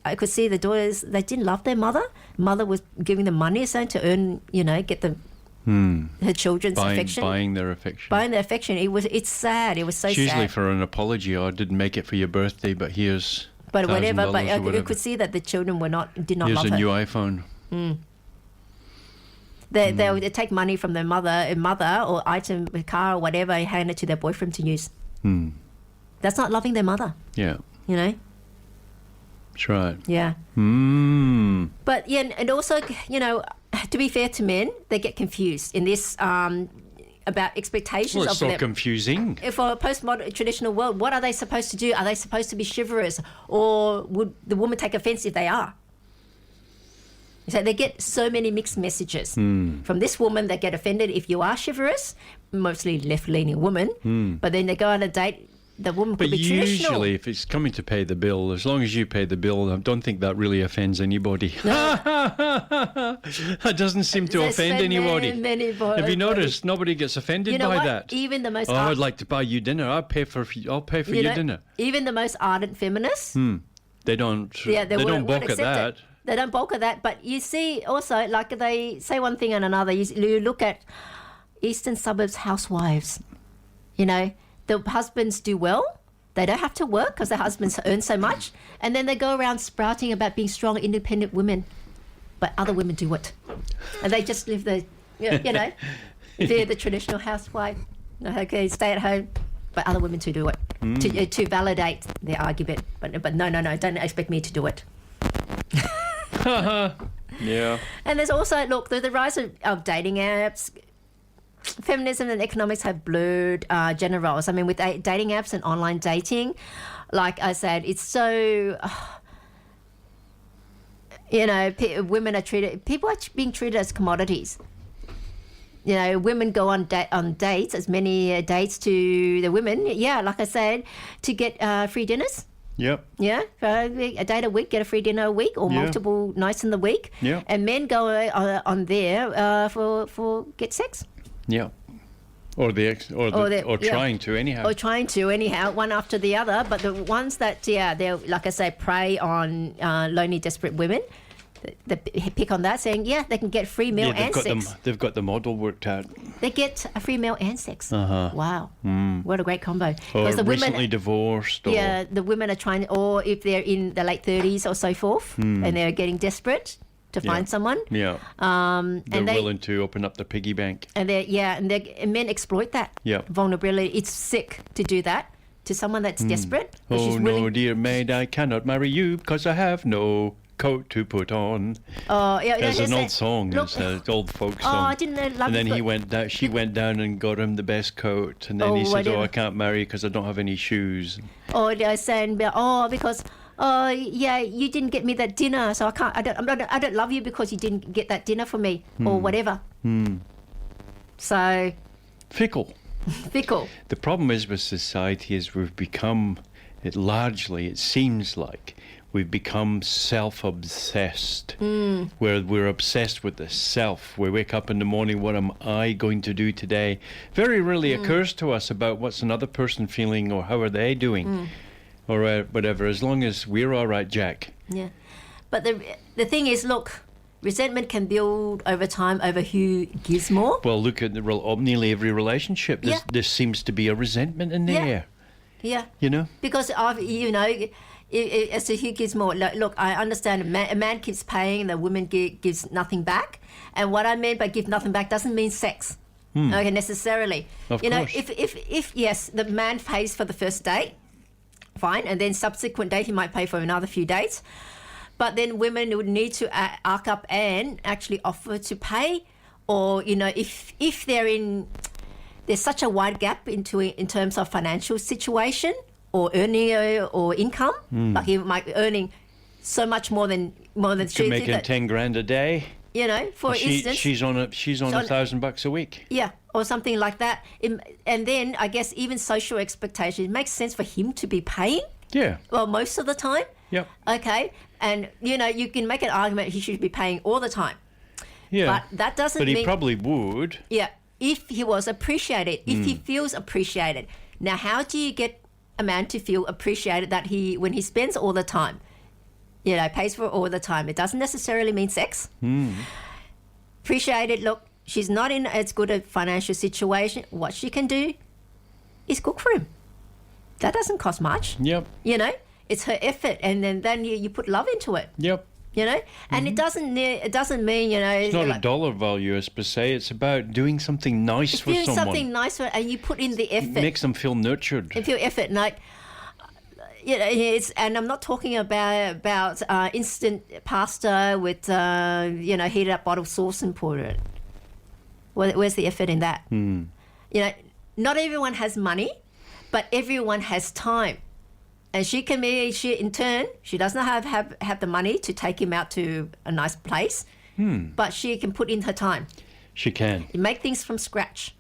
I could see the daughters, they didn't love their mother. Mother was giving them money or something to earn, get the her children's affection. Buying their affection. Buying their affection. It's sad. It was so It's sad. usually for an apology. I didn't make it for your birthday, but here's But whatever. But $1,000 or you could see that the children did not Here's love a her. new iPhone. They would take money from their mother or item, a car or whatever, and hand it to their boyfriend to use. That's not loving their mother. Yeah, that's right. Yeah. But yeah, and also, to be fair to men, they get confused in this about expectations Well, it's of so them. confusing. For a postmodern traditional world, what are they supposed to do? Are they supposed to be chivalrous, or would the woman take offence if they are? So they get so many mixed messages from this woman. They get offended if you are chivalrous, mostly left-leaning woman. But then they go on a date. The woman could But be traditional. usually, if it's coming to pay the bill, as long as you pay the bill, I don't think that really offends anybody. That doesn't seem to offend anybody. Have you noticed? Nobody gets offended by what? that. Even the most I'd like to buy you dinner. I'll pay for your dinner. Even the most ardent feminists. They don't. Yeah, they don't won't balk at accept that. it. They don't balk at that. But you see, also, like they say one thing and another. You look at eastern suburbs housewives. The husbands do well. They don't have to work because their husbands earn so much. And then they go around sprouting about being strong, independent women. But other women do it. And they just live they're the traditional housewife. Okay, stay at home. But other women too do it to validate their argument. But no, don't expect me to do it. Yeah. And there's also, look, the rise of dating apps. Feminism and economics have blurred gender roles. I mean, with dating apps and online dating, like I said, it's so, women are people are being treated as commodities. Women go on dates, as many dates to the women, like I said, to get free dinners. Yep. Yeah, a date a week, get a free dinner a week, or multiple nights in the week. Yeah. And men go on there for get sex. Yeah. Or trying to anyhow. Or trying to anyhow, one after the other. But the ones that, they're, like I say, prey on lonely, desperate women, they pick on that, saying, they can get free meal and sex. They've got the model worked out. They get a free meal and sex. Uh-huh. Wow. What a great combo. Or the recently women, divorced. Or... Yeah, the women are trying, or if they're in the late 30s or so forth, and they're getting desperate to find someone. Yeah. They're willing to open up the piggy bank. And men exploit that vulnerability. It's sick to do that to someone that's desperate. Oh, no, dear maid, I cannot marry you because I have no coat to put on. Oh, yeah. There's an old song. It's an old folk song. Oh, I didn't know. And then she went down and got him the best coat. And then he said, I can't marry because I don't have any shoes. Oh, they're saying, because... Oh, you didn't get me that dinner, so I can't. I don't love you because you didn't get that dinner for me, or whatever. So fickle. The problem is with society is we've become, it seems like we've become self-obsessed. Where we're obsessed with the self. We wake up in the morning, what am I going to do today? Very rarely occurs to us about what's another person feeling or how are they doing. Or whatever, as long as we're all right, Jack. Yeah. But the thing is, look, resentment can build over time over who gives more. Well, look at nearly every relationship. There seems to be a resentment in the air. Yeah. Because as to who gives more. Look, I understand a man keeps paying and the woman gives nothing back. And what I meant by give nothing back doesn't mean sex. Okay, necessarily. Of course. If yes, the man pays for the first date, fine, and then subsequent date he might pay for another few dates, but then women would need to arc up and actually offer to pay, or if there's such a wide gap in terms of financial situation or earning or income, like he might be earning so much more than she making 10 grand a day. For instance, she's on $1,000 a week. Yeah, or something like that. And then I guess even social expectations, it makes sense for him to be paying. Yeah. Well, most of the time. Yep. Okay. And, you can make an argument he should be paying all the time. Yeah. But that doesn't mean... But he probably would. Yeah. If he was appreciated, if he feels appreciated. Now, how do you get a man to feel appreciated that when he spends all the time, pays for it all the time? It doesn't necessarily mean sex. Appreciated, look, she's not in as good a financial situation. What she can do is cook for him. That doesn't cost much. Yep. It's her effort, and then you put love into it. Yep. And it doesn't mean it's not a dollar value as per se. It's about doing something nice for someone. Doing something nice for, and you put in the effort. It makes them feel nurtured. And feel effort, and and I'm not talking about instant pasta with heated up bottled sauce and poured it. Where's the effort in that? Not everyone has money, but everyone has time. And she doesn't have the money to take him out to a nice place, but she can put in her time. She can. You make things from scratch.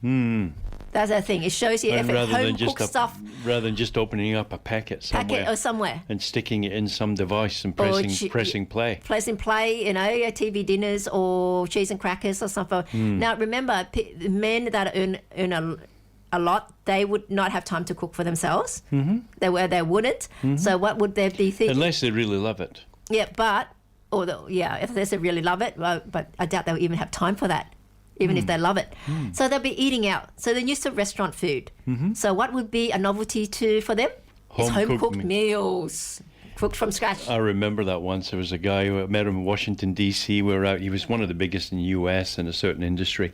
That's the thing. It shows you effort. Home-cooked stuff. Rather than just opening up a packet somewhere. And sticking it in some device and pressing play. Pressing play, TV dinners or cheese and crackers or something. Now, remember, men that earn a lot, they would not have time to cook for themselves. They wouldn't. So what would they be thinking? Unless they really love it. Yeah, if they really love it, but I doubt they'll even have time for that, even if they love it. So they'll be eating out. So they're used to restaurant food. So what would be a novelty for them? It's home-cooked meals. Cooked from scratch. I remember that once. There was a guy who I met him in Washington, D.C. We were out. He was one of the biggest in the U.S. in a certain industry.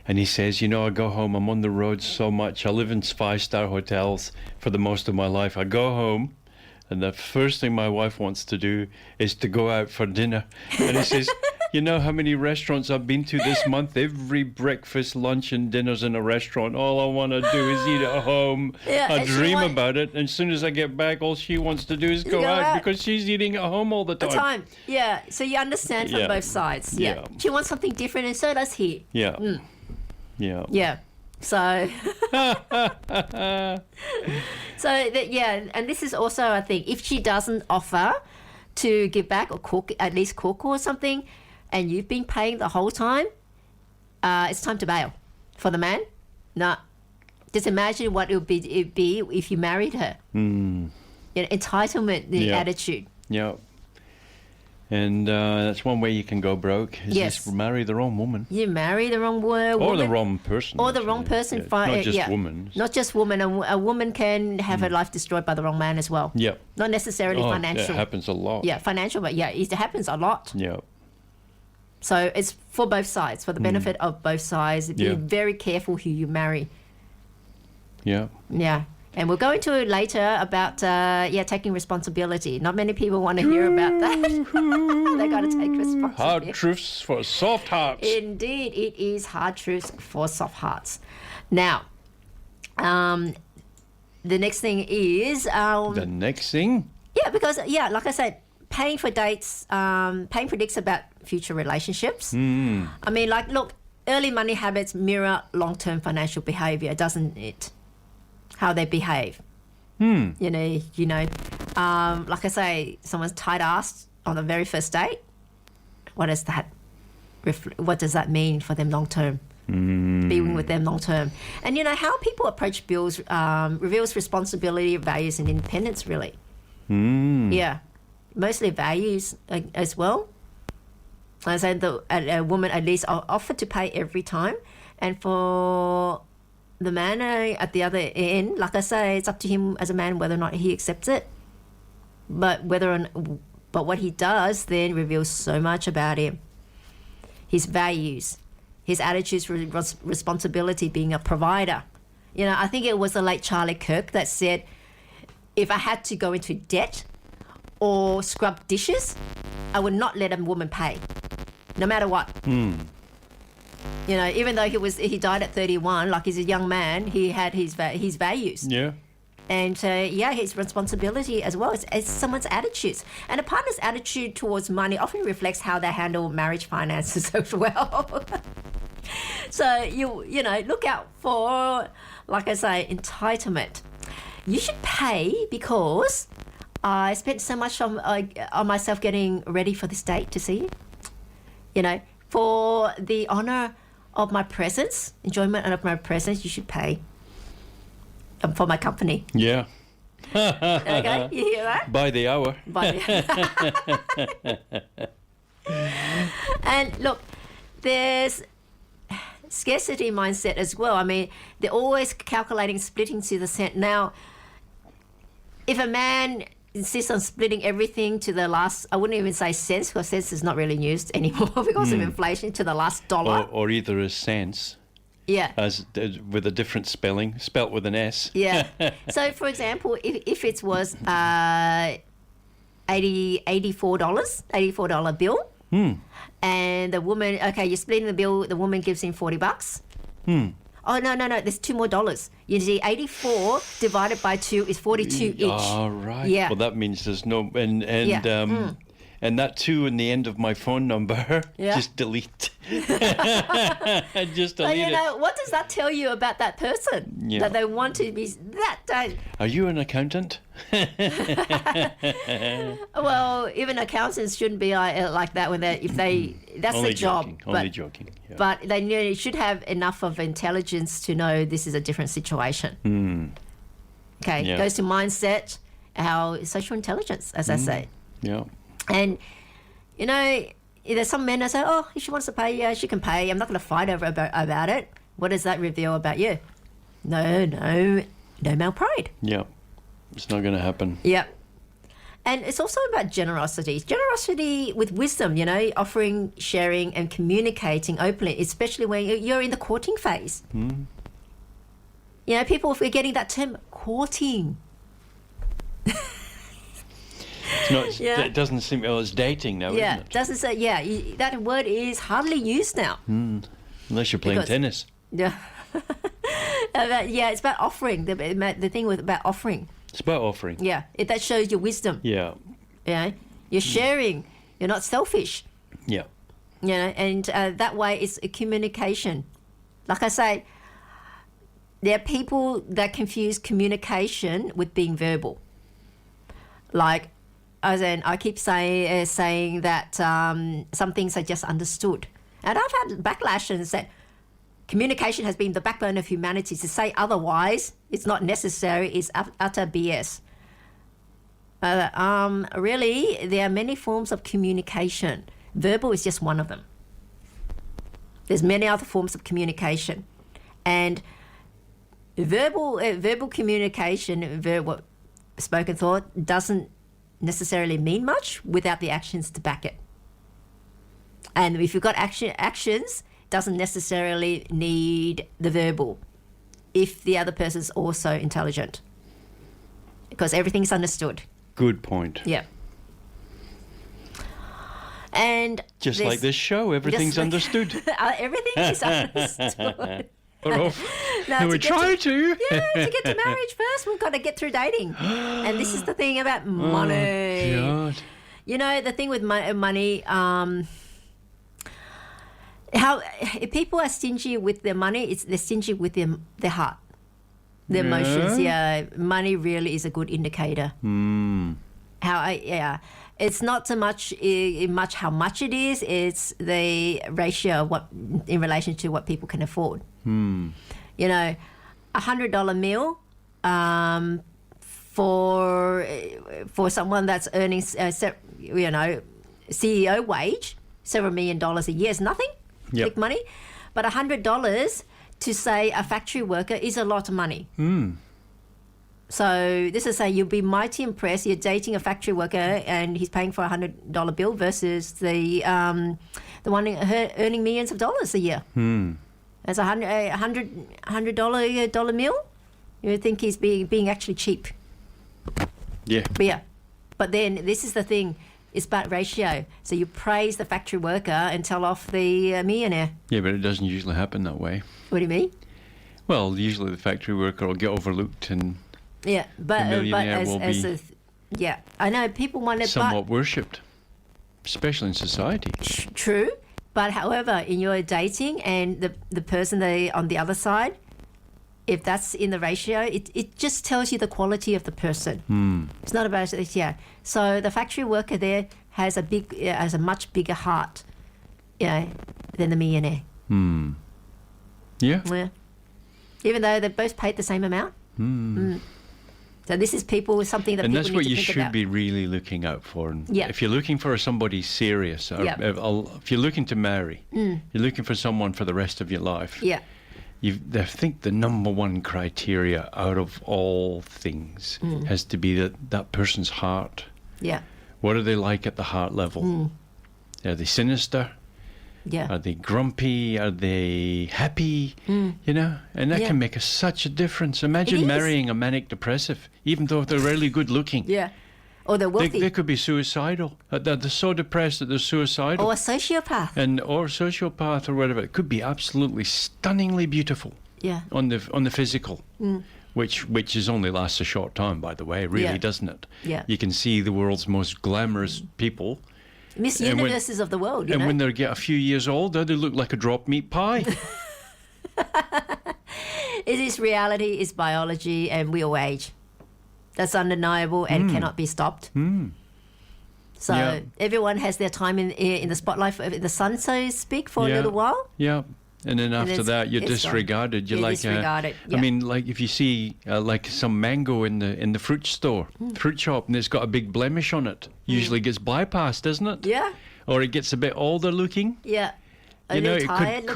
And he says, I go home. I'm on the road so much. I live in 5-star hotels for the most of my life. I go home, and the first thing my wife wants to do is to go out for dinner. And he says, you know how many restaurants I've been to this month? Every breakfast, lunch, and dinner's in a restaurant. All I want to do is eat at home. I dream about it. And as soon as I get back, all she wants to do is go out because she's eating at home all the time. Yeah. So you understand from both sides. Yeah. She wants something different, and so does he. Yeah. Yeah. So, and this is also, I think, if she doesn't offer to give back or cook, at least cook or something, and you've been paying the whole time, it's time to bail for the man. Nah. Just imagine what it would be if you married her. Entitlement attitude. Yeah. And that's one way you can go broke. Is just marry the wrong woman. You marry the wrong woman. Or the wrong person. Or the wrong person. Not just women. Not just woman. A woman can have her life destroyed by the wrong man as well. Yeah. Not necessarily financial. It happens a lot. Yeah, financial, but it happens a lot. Yeah. So it's for both sides, for the benefit of both sides. Be very careful who you marry. Yeah. Yeah. And we'll go into it later about, taking responsibility. Not many people want to hear about that. They got to take responsibility. Hard truths for soft hearts. Indeed, it is hard truths for soft hearts. Now, the next thing is... the next thing? Yeah, because, like I said, paying for dates, paying predicts about future relationships. I mean, look, early money habits mirror long-term financial behavior, doesn't it? How they behave. Like I say, someone's tight-assed on the very first date. What does that mean for them long-term? Being with them long-term. And, how people approach bills reveals responsibility, values, and independence, really. Yeah. Mostly values as well. I say a woman at least offered to pay every time. And for... the man at the other end, like I say, it's up to him as a man whether or not he accepts it. But what he does then reveals so much about him. His values, his attitudes, responsibility, being a provider. I think it was the late Charlie Kirk that said, if I had to go into debt or scrub dishes, I would not let a woman pay, no matter what. Even though he died at 31, like he's a young man, he had his values. Yeah. And his responsibility as well. It's someone's attitudes. And a partner's attitude towards money often reflects how they handle marriage finances as well. So you know, look out for, like I say, entitlement. You should pay because I spent so much on myself getting ready for this date to see you. You know, for the honor of my presence, enjoyment of my presence, you should pay for my company. Yeah. Okay, you hear that? By the hour. And look, there's scarcity mindset as well. I mean, they're always calculating, splitting to the cent. Now, if a man insists on splitting everything to the last, I wouldn't even say cents, because cents is not really used anymore because of inflation, to the last dollar. Or either a cents. Yeah. As with a different spelling, spelt with an S. Yeah. So, for example, if it was $84 bill, and the woman, okay, you're splitting the bill, the woman gives him $40. Oh, no, there's $2 more. You see, 84 divided by 2 is 42 each. Oh, right. Yeah. Well, that means there's no, and that 2 in the end of my phone number, just delete. Just delete you it. know, what does that tell you about that person? Yeah. That they want to be that. Are you an accountant? Well, even accountants shouldn't be like that that's their job. Only joking. Yeah. But they should have enough of intelligence to know this is a different situation. Okay, it goes to mindset, our social intelligence, as I say. Yeah. And, you know, there's some men that say, oh, if she wants to pay, yeah, she can pay. I'm not going to fight about it. What does that reveal about you? No male pride. Yeah. It's not going to happen. Yeah. And it's also about generosity. Generosity with wisdom, you know, offering, sharing, and communicating openly, especially when you're in the courting phase. You know, people are forgetting that term, courting. It doesn't seem, it's dating now, isn't it? Doesn't say, that word is hardly used now. Unless you're playing tennis. Yeah. It's about offering, the thing about offering. It's about offering. Yeah, that shows your wisdom. Yeah. Yeah, you're sharing. You're not selfish. Yeah. You know, and that way it's a communication. Like I say, there are people that confuse communication with being verbal. Like, as in, I keep saying that some things are just understood. And I've had backlash and said, communication has been the backbone of humanity. To say otherwise, it's not necessary, is utter BS. Really, there are many forms of communication. Verbal is just one of them. There's many other forms of communication. And verbal communication, spoken thought, doesn't necessarily mean much without the actions to back it. And if you've got actions, doesn't necessarily need the verbal if the other person's also intelligent, because everything's understood. Good point. Yeah. And just like this show, everything's understood. Everything is understood. We try to. Yeah, to get to marriage first, we've got to get through dating. And this is the thing about money. Oh, God. You know, the thing with money, how if people are stingy with their money, they're stingy with their heart, their emotions. Yeah, money really is a good indicator. It's not so much how much it is. It's the ratio of in relation to what people can afford. You know, $100 meal for someone that's earning CEO wage, $7 million a year is nothing. Yep. Big money. But $100 to, say, a factory worker is a lot of money. So this is saying you'll be mighty impressed. You're dating a factory worker and he's paying for a $100 bill versus the one earning millions of dollars a year. As a $100 meal, you would think he's being actually cheap. Yeah. But then this is the thing. It's about ratio. So you praise the factory worker and tell off the millionaire. Yeah, but it doesn't usually happen that way. What do you mean? Well, usually the factory worker will get overlooked and the millionaire will be I know people want to... somewhat worshipped, especially in society. True, But however, in your dating and the person they on the other side, if that's in the ratio, it just tells you the quality of the person. It's not about So the factory worker there has a much bigger heart, than the millionaire. Yeah. Yeah. Even though they're both paid the same amount. So this is something that and people that's what need to you think should about. be really looking out for. And Yeah. if you're looking for somebody serious, or if you're looking to marry, you're looking for someone for the rest of your life. Yeah. I think the number one criteria out of all things has to be that person's heart. Yeah. What are they like at the heart level? Are they sinister? Yeah. Are they grumpy? Are they happy? And that can make such a difference. Imagine marrying a manic depressive, even though they're really good looking. Yeah. Or they're wealthy. They could be suicidal. They're so depressed that they're suicidal. Or a sociopath. Or sociopath or whatever. It could be absolutely stunningly beautiful. Yeah. On the physical. Which is only lasts a short time, by the way, really, doesn't it? Yeah. You can see the world's most glamorous people. Miss Universes of the world, And when they get a few years older, they look like a drop meat pie. It is reality, it's biology, and we all age. That's undeniable and cannot be stopped. So everyone has their time in the spotlight, in the sun, so to speak, for a little while. Yeah. And then after that, you're disregarded. You're like, disregarded. I mean, like if you see like some mango in the fruit store, fruit shop, and it's got a big blemish on it, usually gets bypassed, doesn't it? Yeah. Or it gets a bit older looking. Yeah. It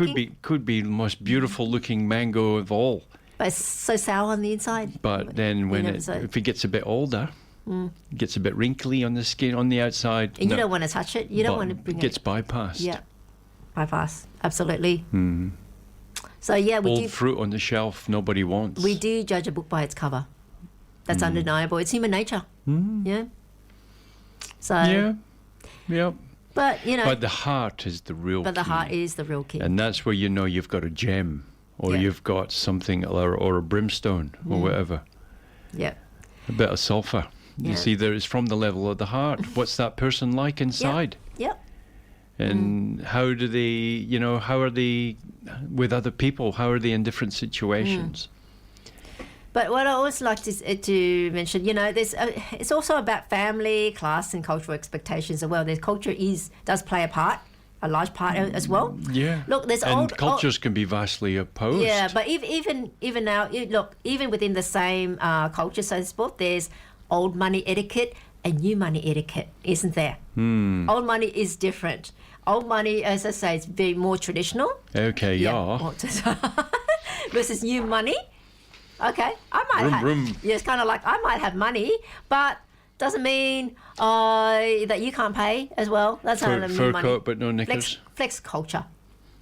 could be the most beautiful looking mango of all. But it's so sour on the inside. But then if it gets a bit older, it gets a bit wrinkly on the skin on the outside. And you don't want to touch it. You don't want to bring it. Gets bypassed. Yeah. Bypass, absolutely. So old fruit on the shelf nobody wants. We do judge a book by its cover. That's undeniable. It's human nature. Yeah. So. Yeah. But But the heart is the real. But key. the heart is the real key. And that's where you've got a gem, or you've got something, or a brimstone, or whatever. Yeah. A bit of sulfur. Yeah. You see, it's from the level of the heart. What's that person like inside? Yeah. And how are they with other people? How are they in different situations? But what I always like to mention, it's also about family, class, and cultural expectations as well. There's culture does play a large part as well. Yeah. Look, cultures can be vastly opposed. Yeah, but even now, even within the same culture, so to speak, there's old money etiquette and new money etiquette, isn't there? Old money is different. Old money, as I say, is very more traditional. Okay, versus new money. Okay, I might have. Yeah, it's kind of like I might have money, but doesn't mean that you can't pay as well. That's how the new money. Fur coat, but no knickers. Flex culture,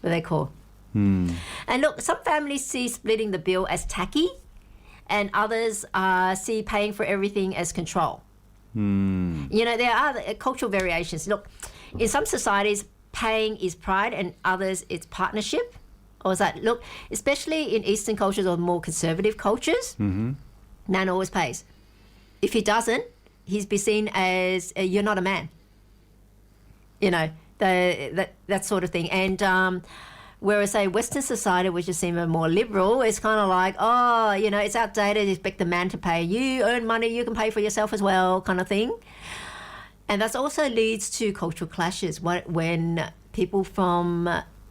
what they call. And look, some families see splitting the bill as tacky, and others see paying for everything as control. There are cultural variations. Look, in some societies, paying is pride, and others it's partnership. Or is that, look, especially in Eastern cultures or more conservative cultures, man always pays. If he doesn't, he's be seen as you're not a man. That sort of thing. And whereas, say, Western society, which is seen more liberal, it's kind of like, it's outdated, expect the man to pay. You earn money, you can pay for yourself as well, kind of thing. And that also leads to cultural clashes when people from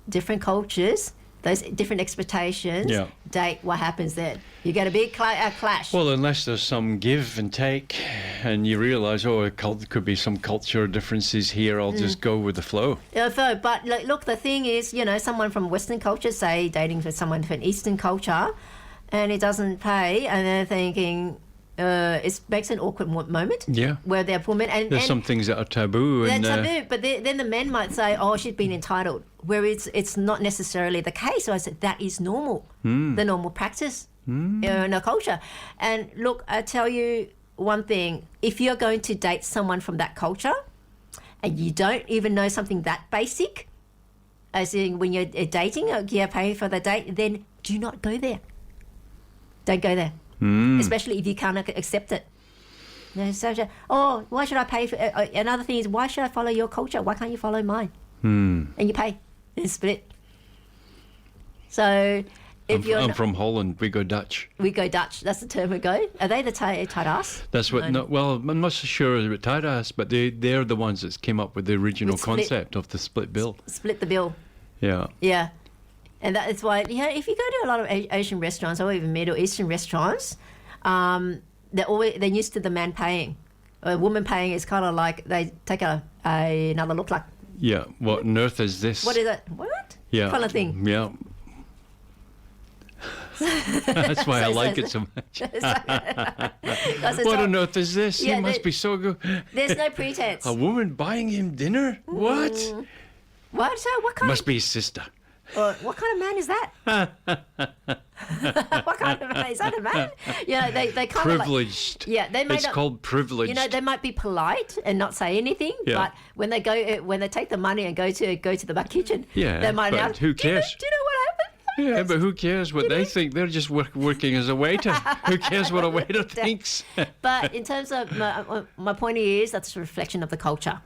different cultures, those different expectations, date, what happens then? You get a big clash. Well, unless there's some give and take and you realise, it could be some cultural differences here, I'll just go with the flow. But look, the thing is, someone from Western culture, say, dating for someone from Eastern culture, and it doesn't pay, and they're thinking... it makes an awkward moment. Yeah. Where they're women and there's some things that are taboo. They're taboo, but then the men might say, "Oh, she's been entitled," where it's not necessarily the case. So I said that is normal, the normal practice in our culture. And look, I tell you one thing: if you're going to date someone from that culture, and you don't even know something that basic, as in when you're dating, or you're paying for the date, then do not go there. Don't go there. Especially if you can't accept it. Why should I pay for... another thing is, why should I follow your culture? Why can't you follow mine? And you pay. and split. So if I'm from Holland. We go Dutch. We go Dutch. That's the term we go. Are they the tight ass? That's what. No, well, I'm not so sure about tight ass, but they're the ones that came up with the original concept of the split bill. Split the bill. Yeah. Yeah. And that is why, if you go to a lot of Asian restaurants or even Middle Eastern restaurants, they're used to the man paying. A woman paying is kind of like they take another look like. Yeah. What on earth is this? What is it? What? Yeah. Kind of thing. Yeah. That's why I like it so much. What on earth is this? Yeah, he must be so good. There's no pretense. A woman buying him dinner? What? What? So what kind? Must be his sister. What kind of man is that? What kind of man is that? A man? They kind of privileged. It's called privileged. They might be polite and not say anything, but when they take the money and go to the back kitchen, they might but who cares? Do you know what happened? Yeah, but who cares what they think? They're just working as a waiter. Who cares what a waiter thinks? But in terms of my point is that's a reflection of the culture.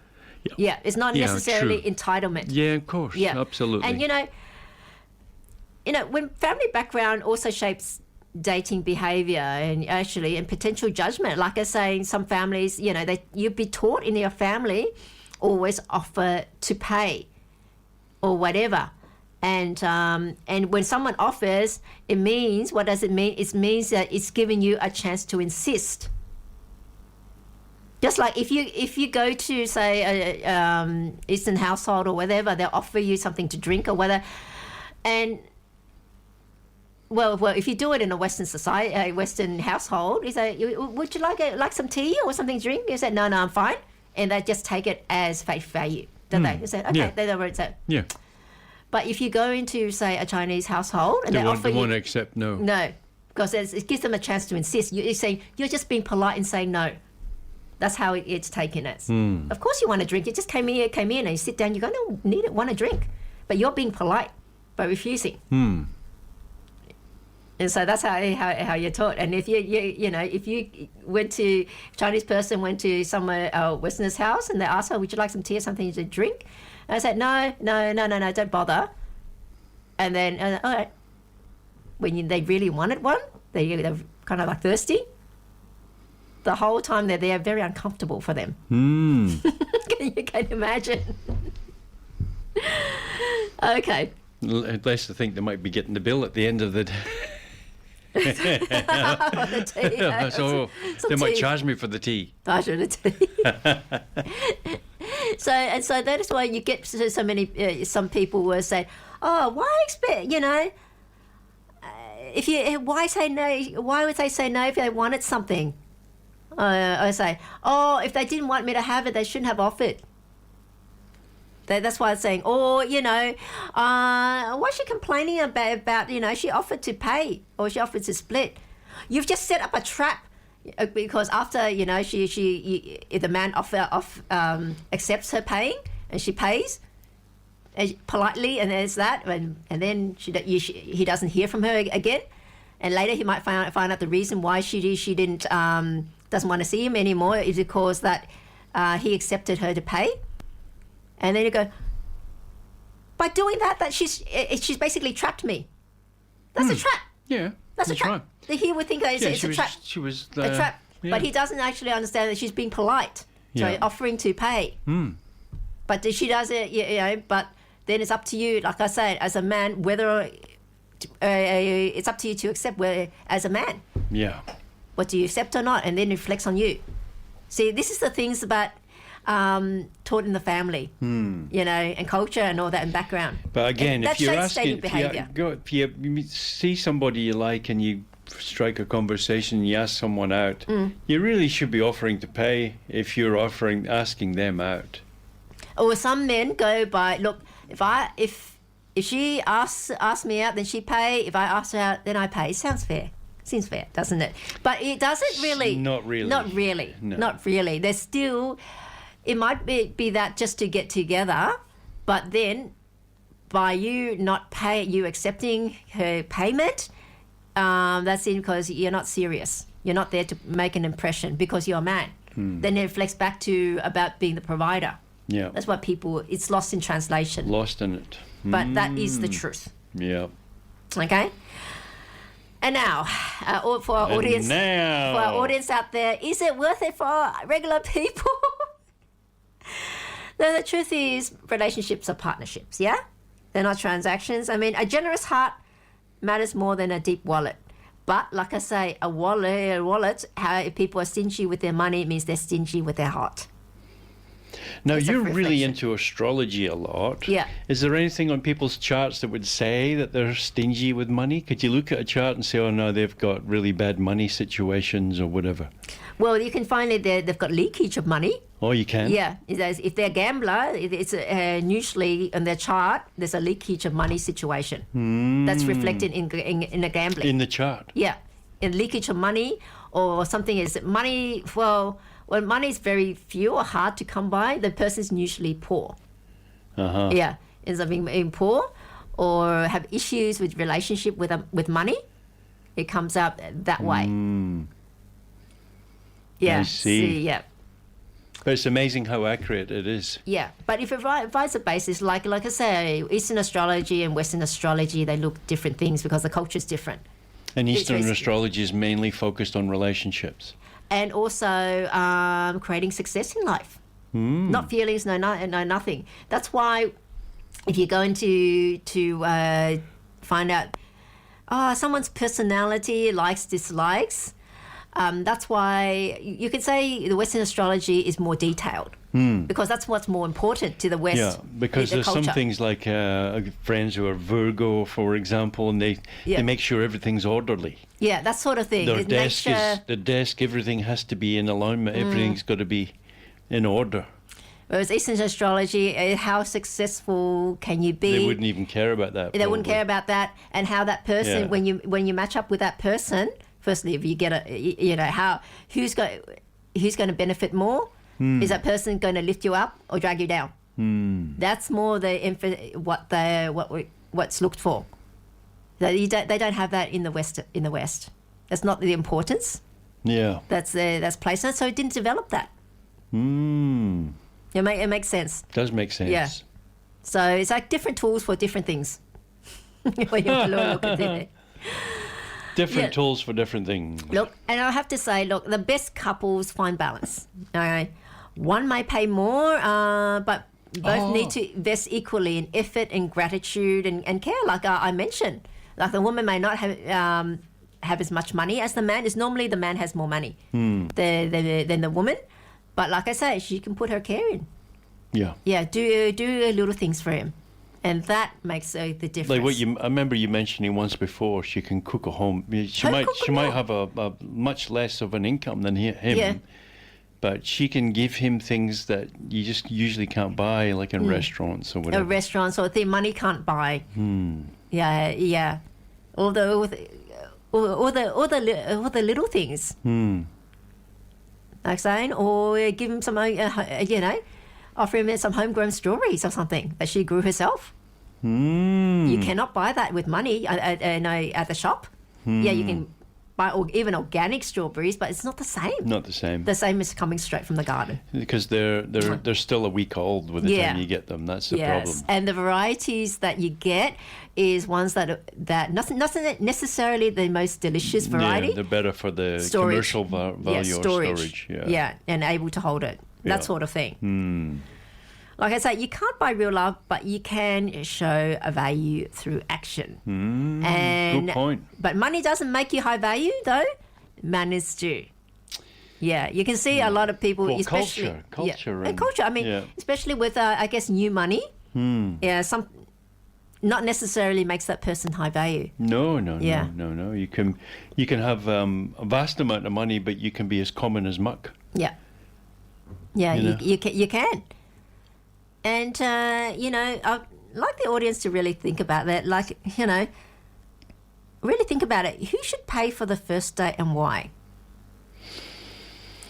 Yeah, it's not necessarily entitlement. Yeah, of course. Yeah, absolutely. And when family background also shapes dating behavior and potential judgment. Like I say, in some families, you'd be taught in your family always offer to pay or whatever. And when someone offers, what does it mean? It means that it's giving you a chance to insist. Just like if you go to, say, Eastern household or whatever, they'll offer you something to drink or whatever. And, well, if you do it in a Western society, a Western household, you say, would you like some tea or something to drink? You say, no, I'm fine. And they just take it as face value, don't they? You say, okay, they know where it's at. Yeah. But if you go into, say, a Chinese household and they offer you... They won't accept no. No, because it gives them a chance to insist. You're saying, you're just being polite and saying no. That's how it's taken as. Of course you want a drink. You just came in and you sit down, you go, no, want a drink. But you're being polite by refusing. And so that's how you're taught. And if you Chinese person went to somewhere, a Westerner's house, and they asked her, would you like some tea or something to drink? And I said, no, don't bother. And then, all right. When they really wanted one, they're kind of like thirsty. The whole time they're there, very uncomfortable for them. You can imagine. Okay. Unless they think they might be getting the bill at the end of the day. The tea, so they might charge me for the tea. Charge for the tea. So that is why you get so many. Some people will say, "Oh, why expect? Why say no? Why would they say no if they wanted something?" I say, "Oh, if they didn't want me to have it, they shouldn't have offered." That's why I'm saying, why is she complaining about she offered to pay or she offered to split? You've just set up a trap because after, if the man accepts her paying and she pays politely and there's that, and then he doesn't hear from her again, and later he might find out the reason why she didn't doesn't want to see him anymore is because that he accepted her to pay. And then you go, by doing that she's basically trapped me. That's a trap. Yeah, that's a trap. Right. He would think that it's a trap. She was a trap, but he doesn't actually understand that she's being polite, so offering to pay. But she does it, but then it's up to you. Like I said, as a man, whether it's up to you to accept as a man. Yeah. What do you accept or not, and then it reflects on you. See, this is the things about. Taught in the family, and culture and all that and background. But again, if you're asking, if you see somebody you like and you strike a conversation and you ask someone out, you really should be offering to pay if you're asking them out. Or some men go by, look, if she asks me out, then she pay. If I ask her out, then I pay. It sounds fair. Seems fair, doesn't it? But it doesn't really. Not really. Not really. No. Not really. There's still. It might be that just to get together, but then by you accepting her payment, that's because you're not serious. You're not there to make an impression because you're a man. Then it reflects back to about being the provider. Yeah. That's what it's lost in translation. Lost in it. but that is the truth. Yeah. Okay. And now, for our audience out there, is it worth it for regular people? No, the truth is, relationships are partnerships. Yeah, they're not transactions. I mean, a generous heart matters more than a deep wallet. But like I say, a wallet. If people are stingy with their money, it means they're stingy with their heart. Now, you're really into astrology a lot. Yeah. Is there anything on people's charts that would say that they're stingy with money? Could you look at a chart and say, oh, no, they've got really bad money situations or whatever? Well, you can find that they've got leakage of money. Oh, you can? Yeah. If they're a gambler, it's usually on their chart, there's a leakage of money situation. That's reflected in the gambling. In the chart? Yeah. In leakage of money or something is money, well, when money is very few or hard to come by, the person's usually poor. Yeah, ends up being poor or have issues with relationship with money. It comes out that way. Yeah. I see. Yeah. But it's amazing how accurate it is. Yeah, but if it provides a basis, like I say, Eastern astrology and Western astrology, they look different things because the culture is different. And Eastern astrology is mainly focused on relationships. And also creating success in life. Not feelings, no nothing. That's why if you're going to find out someone's personality, likes, dislikes, that's why you could say the Western astrology is more detailed. Because that's what's more important to the West. Yeah, because there's culture. some things like friends who are Virgo, for example, and they make sure everything's orderly. Yeah, that sort of thing. The desk, everything has to be in alignment. Everything's got to be in order. Whereas Eastern astrology, how successful can you be? They wouldn't even care about that. They wouldn't care about that, and how that person, when you match up with that person, firstly, if you get who's going to benefit more? Is that person going to lift you up or drag you down? That's more what's looked for. They don't have that in the West. That's not the importance. Yeah. That's placed on. So it didn't develop that. It makes sense. Does make sense. Yeah. So it's like different tools for different things. When you look at it. Different tools for different things. Look, and I have to say, the best couples find balance. Okay, one may pay more, but both need to invest equally in effort and gratitude and care. Like I mentioned, like the woman may not have as much money as the man. Is normally the man has more money than the woman, but like I say, she can put her care in. Yeah. Yeah, do little things for him. And that makes the difference. Like I remember you mentioning once before, she can cook a home. She might have a much less of an income than him, but she can give him things that you just usually can't buy, like in restaurants or whatever. Restaurants or things money can't buy. Yeah. All the little things. Like saying, or give him some, offer him some homegrown strawberries or something that she grew herself. You cannot buy that with money at the shop. Yeah, you can buy even organic strawberries, but it's not the same. Not the same. The same as coming straight from the garden. Because they're still a week old by the time you get them. That's the problem. And the varieties that you get is ones that not necessarily the most delicious variety. Yeah, they're better for the commercial value or storage. Yeah, and able to hold it. That sort of thing. Like I say, you can't buy real love, but you can show a value through action. Good point. But money doesn't make you high value, though. Manners do. Yeah, you can see a lot of people, especially culture, and culture. I mean, especially with I guess new money. Yeah, not necessarily makes that person high value. No. You can have a vast amount of money, but you can be as common as muck. Yeah. Yeah, you can. And, I'd like the audience to really think about that. Like, really think about it. Who should pay for the first date and why?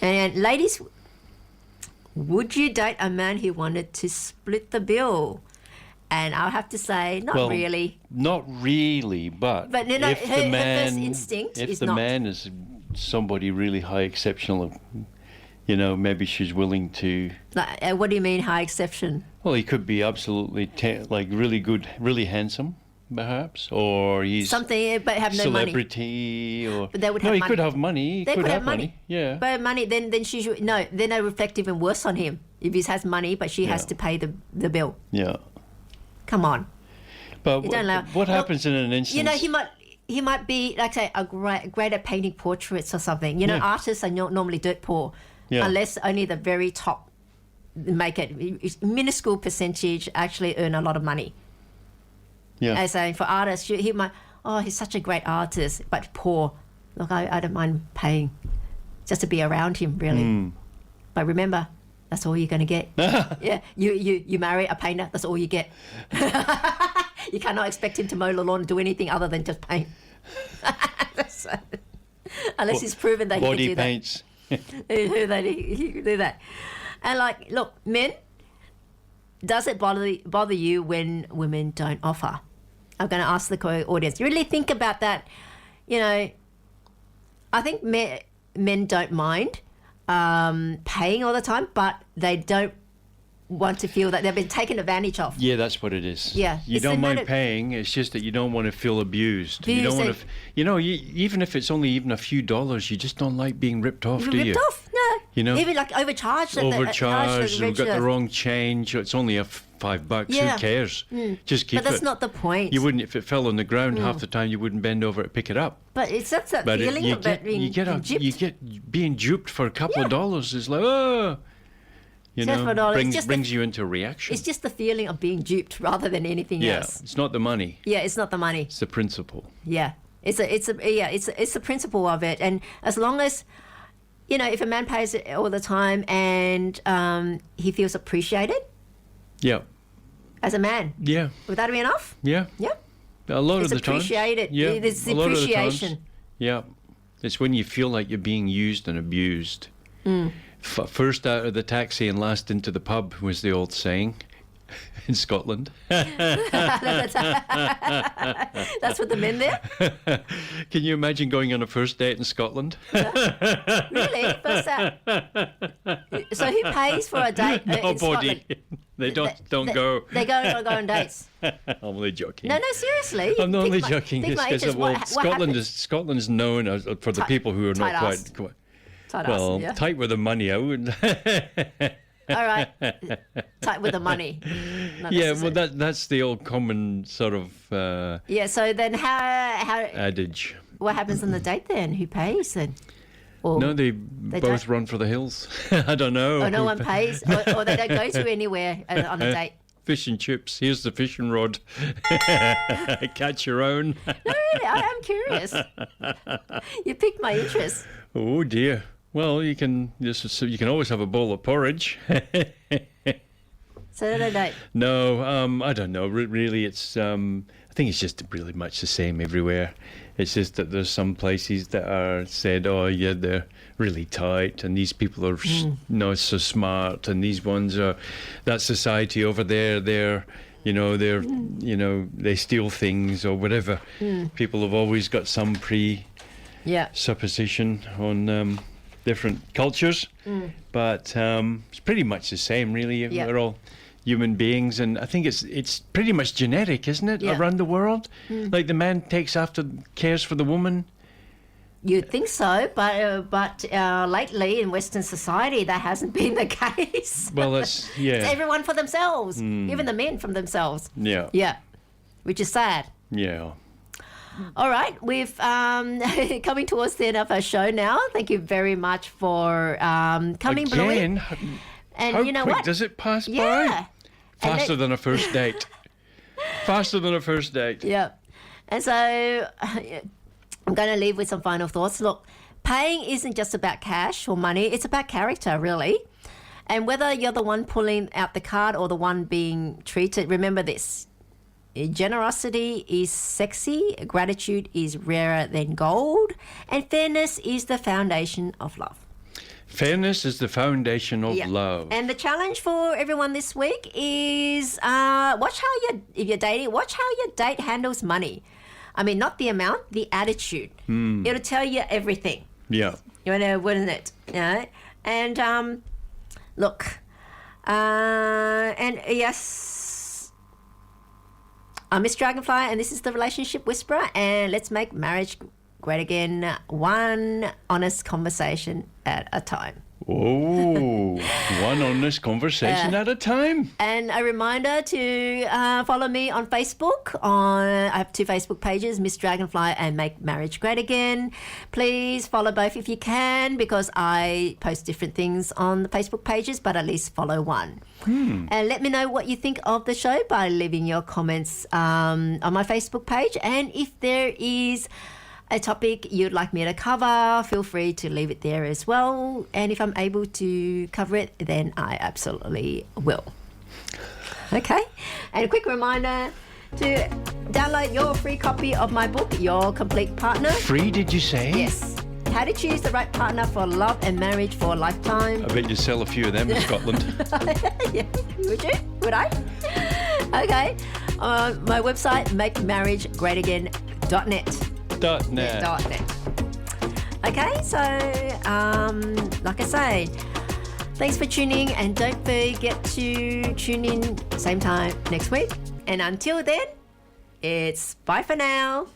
And ladies, would you date a man who wanted to split the bill? And I'll have to say, not really. Not really, but if her first instinct is not. If the man is somebody really high, exceptional, maybe she's willing to. Like, what do you mean high exception? Well, he could be absolutely really good, really handsome, perhaps, or he's something, but have no money. Celebrity, or but they would have he money. could have money. They could have money. Yeah, but money. Then she should Then they reflect even worse on him if he has money, but she has to pay the bill. Yeah. Come on. But what happens in an instance? He might be, like say, great at painting portraits or something. Artists are normally dirt poor, unless only the very top make it. Minuscule percentage actually earn a lot of money. Yeah. As saying for artists, he might. Oh, he's such a great artist, but poor. Look, I don't mind paying just to be around him, really. But remember, that's all you're going to get. Yeah, you marry a painter, that's all you get. You cannot expect him to mow the lawn and do anything other than just paint. Unless he's proven that he can do paints. He can do that. And look, men, does it bother you when women don't offer? I'm going to ask the audience. Really think about that. I think men don't mind paying all the time, but they don't want to feel that they've been taken advantage of. Yeah, that's what it is. Yeah, you don't mind paying. It's just that you don't want to feel abused. You don't want to. Even if it's only even a few dollars, you just don't like being ripped off, do you? Ripped off? No. Even overcharged. Overcharged. We've got the wrong change. It's only $5. Yeah. Who cares? Just keep it. But that's not the point. You wouldn't, if it fell on the ground, half the time you wouldn't bend over to pick it up. But it's just that feeling of being duped. You get being duped for a couple of dollars. It's like, brings you into reaction. It's just the feeling of being duped rather than anything else. Yeah, it's not the money. Yeah, it's not the money. It's the principle. Yeah, it's the principle of it. And as long as if a man pays it all the time and he feels appreciated. Yeah. As a man. Yeah. Would that be enough? Yeah. Yeah. A lot of the time. It's appreciated. Yeah. It's the appreciation. Yeah. It's when you feel like you're being used and abused. First out of the taxi and last into the pub was the old saying in Scotland. That's what the men there? Can you imagine going on a first date in Scotland? Really? First out? So who pays for a date? Nobody. They don't go. They go on dates. I'm only joking. No, seriously. I'm not only joking. Scotland's known as, for the people who are not quite. Tight with the money, I wouldn't. All right, tight with the money. That's the old common sort of. So then, how adage? What happens on the date then? Who pays then? No, they both run for the hills. I don't know. Or no one pays, or they don't go to anywhere on a date. Fish and chips. Here's the fishing rod. Catch your own. No, really, I am curious. You piqued my interest. Oh dear. Well, you can always have a bowl of porridge. Saturday night. No, I don't know. Really, it's. I think it's just really much the same everywhere. It's just that there's some places that are said, oh yeah, they're really tight, and these people are not so smart, and these ones are that society over there. They steal things or whatever. People have always got some supposition on different cultures, but it's pretty much the same, really. We're all human beings, and I think it's pretty much genetic, isn't it, around the world? Like the man cares for the woman. You'd think so, but lately in Western society that hasn't been the case. Well, it's everyone for themselves, even the men for themselves. Yeah, which is sad. Yeah. All right, we've coming towards the end of our show now. Thank you very much for coming, Bluey. And how you know quick what? Does it pass by? Faster than a first date. Faster than a first date. Yeah. And so I'm going to leave with some final thoughts. Look, paying isn't just about cash or money. It's about character, really. And whether you're the one pulling out the card or the one being treated, remember this. Generosity is sexy, gratitude is rarer than gold, and fairness is the foundation of love. Fairness is the foundation of love. And the challenge for everyone this week is if you're dating, watch how your date handles money. I mean, not the amount, the attitude. It'll tell you everything. Yeah. Wouldn't it? And look, and yes, I'm Miss Dragonfly, and this is the Relationship Whisperer, and let's make marriage great again, one honest conversation at a time. Oh, one honest conversation at a time. And a reminder to follow me on Facebook. I have 2 Facebook pages, Miss Dragonfly and Make Marriage Great Again. Please follow both if you can, because I post different things on the Facebook pages, but at least follow one. And let me know what you think of the show by leaving your comments on my Facebook page. And if there is a topic you'd like me to cover, feel free to leave it there as well. And if I'm able to cover it, then I absolutely will. Okay. And a quick reminder to download your free copy of my book, Your Complete Partner. Free, did you say? Yes. How to choose the right partner for love and marriage for a lifetime. I bet you sell a few of them in Scotland. Yeah. Would you? Would I? Okay. My website, makemarriagegreatagain.net. .net. Okay, so like I say, thanks for tuning, and don't forget to tune in same time next week. And until then, it's bye for now.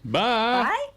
Bye. Bye.